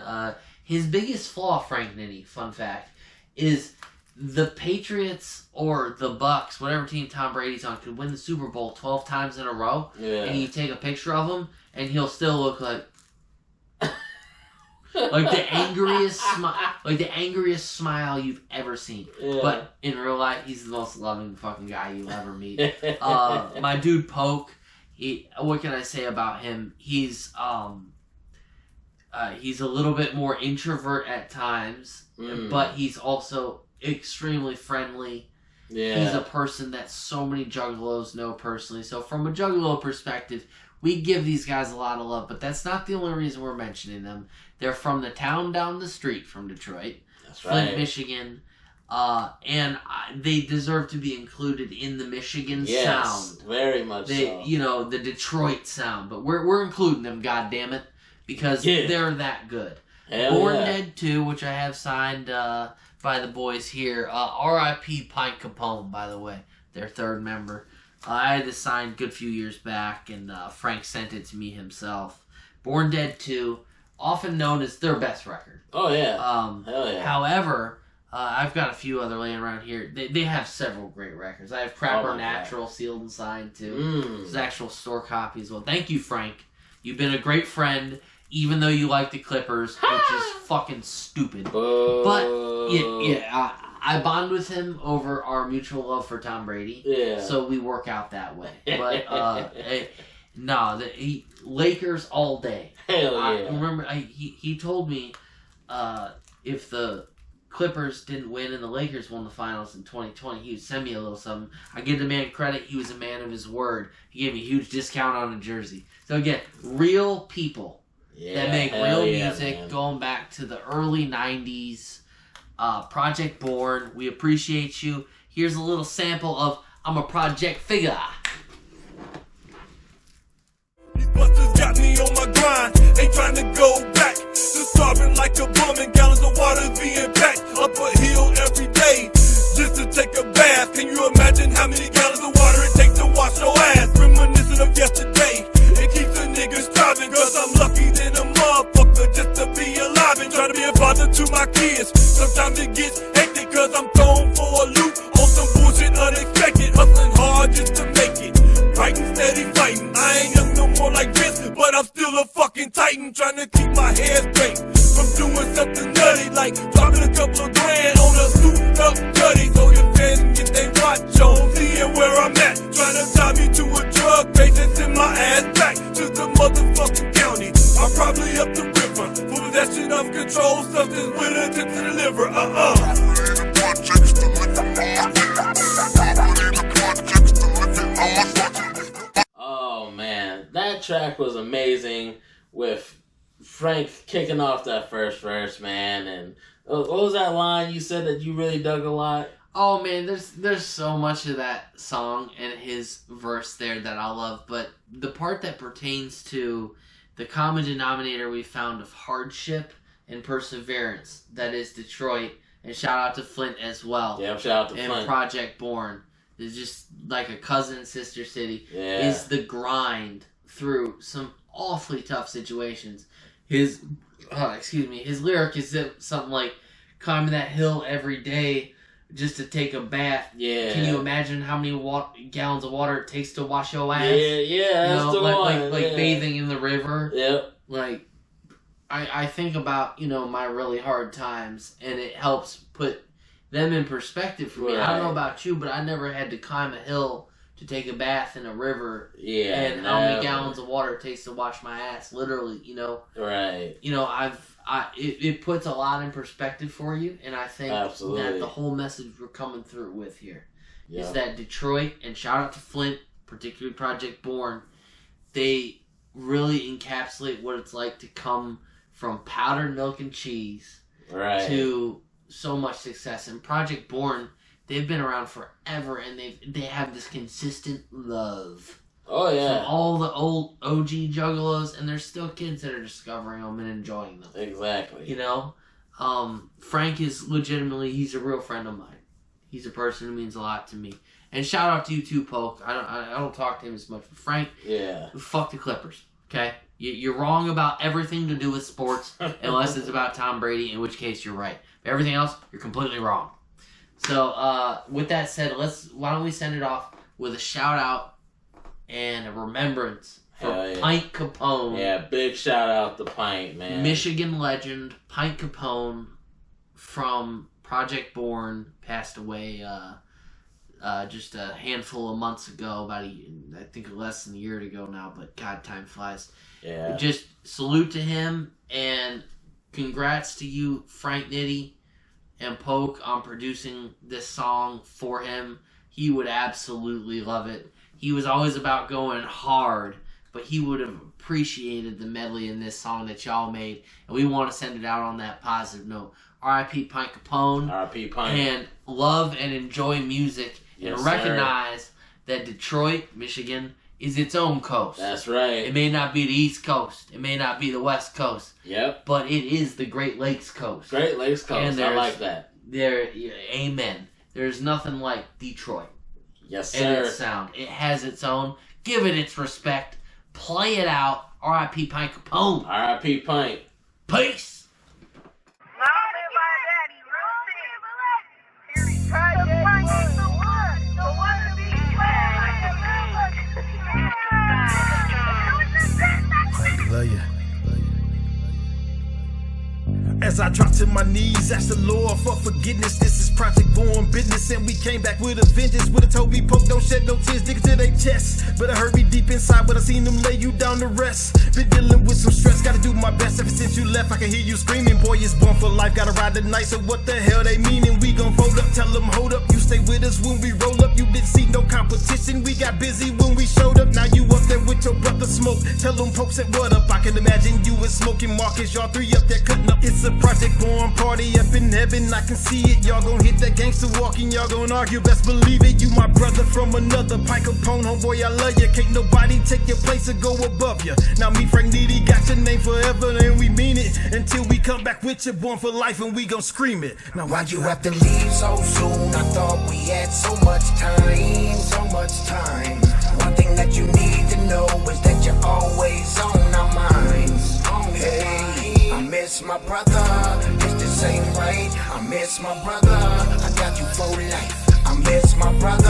His biggest flaw, Frank Nitty, fun fact, is the Patriots or the Bucks, whatever team Tom Brady's on, could win the Super Bowl 12 times in a row, and you take a picture of him, and he'll still look like like the angriest smile you've ever seen. Yeah. But in real life, he's the most loving fucking guy you'll ever meet. My dude Polk, what can I say about him? He's a little bit more introvert at times, but he's also extremely friendly. Yeah. He's a person that so many juggalos know personally. So from a juggalo perspective, we give these guys a lot of love, but that's not the only reason we're mentioning them. They're from the town down the street from Detroit, Flint, Michigan, and they deserve to be included in the Michigan sound. Very much so. You know, the Detroit sound, but we're including them, goddammit, because they're that good. Born Dead 2, which I have signed by the boys here. R.I.P. Pint Capone, by the way, their third member. I had this signed a good few years back, and Frank sent it to me himself. Born Dead 2, often known as their best record. Oh, yeah. Hell yeah. However, I've got a few other laying around here. They have several great records. I have Crapper Natural sealed and signed, too. There's actual store copy as well. Thank you, Frank. You've been a great friend, even though you like the Clippers, which is fucking stupid. But, I bond with him over our mutual love for Tom Brady. Yeah. So we work out that way. But, Lakers all day. Hell yeah. I remember, he told me if the Clippers didn't win and the Lakers won the finals in 2020, he would send me a little something. I give the man credit. He was a man of his word. He gave me a huge discount on a jersey. So again, real people that make real music, man. Going back to the early 90s. Project Born, we appreciate you. Here's a little sample of I'm a Project Figga. These busters got me on my grind, ain't trying to go back. Just starving like a bum and gallons of water being packed up a hill every day just to take a bath. Can you imagine how many gallons of water it takes to wash your ass? Reminiscent of yesterday, it keeps the niggas striving, cause I'm lucky than a motherfucker just to be alive and trying to be a father to my kids. Sometimes it gets hectic cause I'm thrown for a loop on some bullshit unexpected, hustling hard just to make it. Fighting, steady fighting. I ain't young no more like this, but I'm still a fucking titan, trying to keep my head straight from doing something nutty, like dropping a couple of grand on a souped up cutty, so your fans can get they watch on, seeing where I'm at, trying to tie me to a drug case and send my ass back to the motherfucking county. I'm probably up the river for possession of controlled substance with a tip to the liver. Oh man, that track was amazing with Frank kicking off that first verse, man. And what was that line you said that you really dug a lot? Oh man, there's so much of that song and his verse there that I love, but the part that pertains to the common denominator we found of hardship and perseverance, that is Detroit, and shout out to Flint as well. Yeah, shout out to Flint. And Project Born is just like a cousin sister city. Yeah. Is the grind through some awfully tough situations. His lyric is something like climbing that hill every day just to take a bath. Yeah. Can you imagine how many gallons of water it takes to wash your ass? Yeah, that's the one. Like bathing in the river. Yep. Like, I think about, my really hard times, and it helps put them in perspective for me. Right. I don't know about you, but I never had to climb a hill to take a bath in a river. Yeah. And how many gallons of water it takes to wash my ass, literally, Right. It puts a lot in perspective for you, and I think that the whole message we're coming through with here is that Detroit, and shout out to Flint, particularly Project Born, they really encapsulate what it's like to come from powdered milk and cheese to so much success. And Project Born, they've been around forever, and they have this consistent love. Oh, yeah. From all the old OG Juggalos, and there's still kids that are discovering them and enjoying them. Exactly. You know? Frank is legitimately, he's a real friend of mine. He's a person who means a lot to me. And shout out to you too, Polk. I don't talk to him as much, but Frank, fuck the Clippers, okay? You're wrong about everything to do with sports, unless it's about Tom Brady, in which case you're right. But everything else, you're completely wrong. So, with that said, why don't we send it off with a shout out and a remembrance for Pint Capone. Yeah, big shout out to Pint, man. Michigan legend, Pint Capone from Project Born passed away just a handful of months ago, I think less than a year ago now, but God, time flies. Yeah. Just salute to him, and congrats to you, Frank, Nitty, and Polk, on producing this song for him. He would absolutely love it. He was always about going hard, but he would have appreciated the medley in this song that y'all made, and we want to send it out on that positive note. R.I.P. Pint Capone. R.I.P. Pint. And love and enjoy music, and recognize that Detroit, Michigan, is its own coast. That's right. It may not be the East Coast. It may not be the West Coast. Yep. But it is the Great Lakes Coast. Great Lakes Coast. I like that. Amen. There's nothing like Detroit. Yes, sir. And its sound. It has its own. Give it its respect. Play it out. R.I.P. Pint Capone. R.I.P. Pint. Peace. Love you. As I drop to my knees, ask the Lord for forgiveness. This is Project Born business, and we came back with a vengeance. Would've told me, Polk, don't shed no tears, niggas to their chest. But I hurt me deep inside, but I seen them lay you down to rest. Been dealing with some stress, gotta do my best. Ever since you left, I can hear you screaming. Boy, it's born for life, gotta ride the night. So what the hell they meaning? We gon' fold up, tell them hold up. You stay with us when we roll up. You didn't see no competition, we got busy when we showed up. Now you up there with your brother Smoke. Tell them Polk said what up. I can imagine you and Smoking Marcus, y'all three up there cutting up. It's a Project Born party up in heaven, I can see it. Y'all gon' hit that gangster walking, y'all gon' argue, best believe it. You my brother from another, Pint Capone, homeboy, I love ya. Can't nobody take your place or go above ya. Now me, Frank, Nitty, got your name forever, and we mean it. Until we come back with you, born for life, and we gon' scream it. Now why'd you have to leave so soon? I thought we had so much time, so much time. One thing that you need to know is that you're always on our minds. Hey, I miss my brother, it's the same right. I miss my brother, I got you for life. I miss my brother,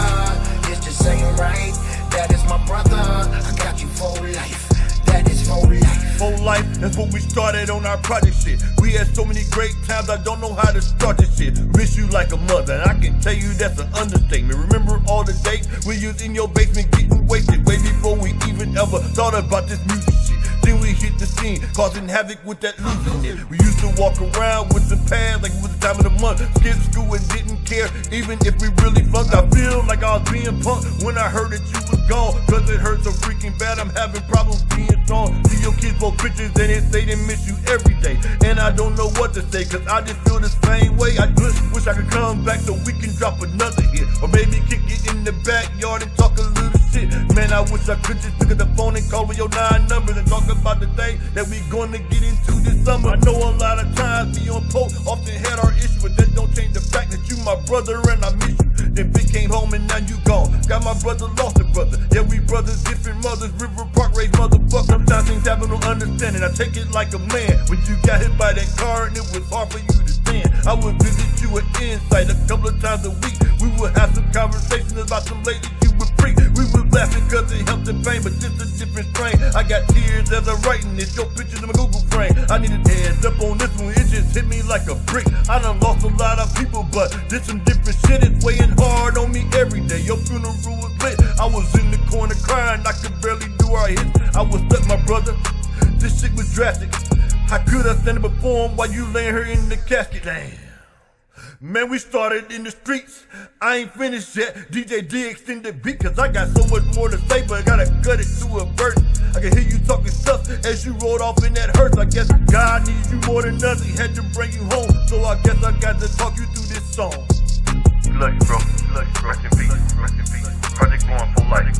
it's the same right. That is my brother, I got you for life. That is for life. For life, that's what we started on our project shit. We had so many great times, I don't know how to start this shit. Miss you like a mother, and I can tell you that's an understatement. Remember all the dates we used in your basement getting wasted, way before we even ever thought about this music shit. Then we hit the scene, causing havoc with that losing it. We used to walk around with the pads like it was the time of the month. Skipped school and didn't care, even if we really flunked. I feel like I was being punked when I heard that you was gone. Cause it hurt so freaking bad, I'm having problems being strong. See your kids post pictures and it say they miss you every day. And I don't know what to say, cause I just feel the same way. I just wish I could come back so we can drop another hit. Or maybe kick it in the backyard and talk a little shit. Man, I wish I could just pick up the phone and call with your 9 numbers and talk about the thing that we gonna get into this summer. I know a lot of times me on Polk often had our issue, but that don't change the fact that you my brother and I miss you. Then Vic came home and now you gone. Got my brother, lost a brother. Yeah, we brothers, different mothers, River Park raised motherfuckers. Sometimes things happen, don't understand it. I take it like a man. When you got hit by that car and it was hard for you to stand, I would visit you at Insight a couple of times a week. We would have some conversations about some ladies you would freak. We was laughing cause it helped the pain, but just a different strain. I got tears as I'm writing this, your pictures in my Google frame. I need a heads up on this one, it just hit me like a brick. I done lost a lot of people, but this some different shit. It's weighing hard on me every day. Your funeral was lit, I was in the corner crying, I could barely do our hits. I was stuck, my brother, this shit was drastic. How could I stand and perform while you laying her in the casket? Damn. Man, we started in the streets. I ain't finished yet. DJ D extended beat, cause I got so much more to say, but I gotta cut it to a verse. I can hear you talking stuff as you rolled off in that hearse. I guess God needs you more than us. He had to bring you home. So I guess I got to talk you through this song. Love you, bro. Rest in peace. Project going for life.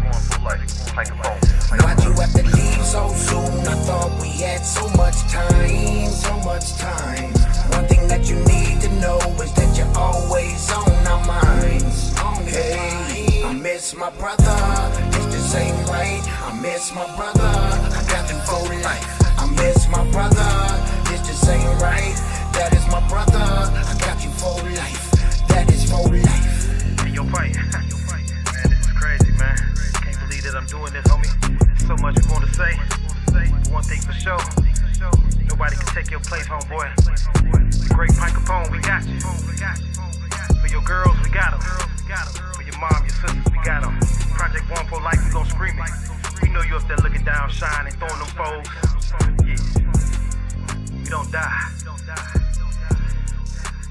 Psychopathic. Why'd you have to leave so soon? I thought we had so much time. One thing that you need to know is that you're always on our minds. Hey, I miss my brother, this just ain't right. I miss my brother, I got him for life. I miss my brother, this just ain't right. That is my brother, I got you for life. That is for life. Hey, yo, Pint. Man, this is crazy, man. Can't believe that I'm doing this, homie. There's so much you want to say. But one thing for sure, nobody can take your place, homeboy. The great Capone, we got you. For your girls, we got them. For your mom, your sisters, we got them. Project One for Life, we gon' scream it. We know you up there looking down, shining, throwing them foes. Yeah, we don't die.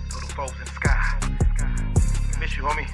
Throw them foes in the sky. Miss you, homie.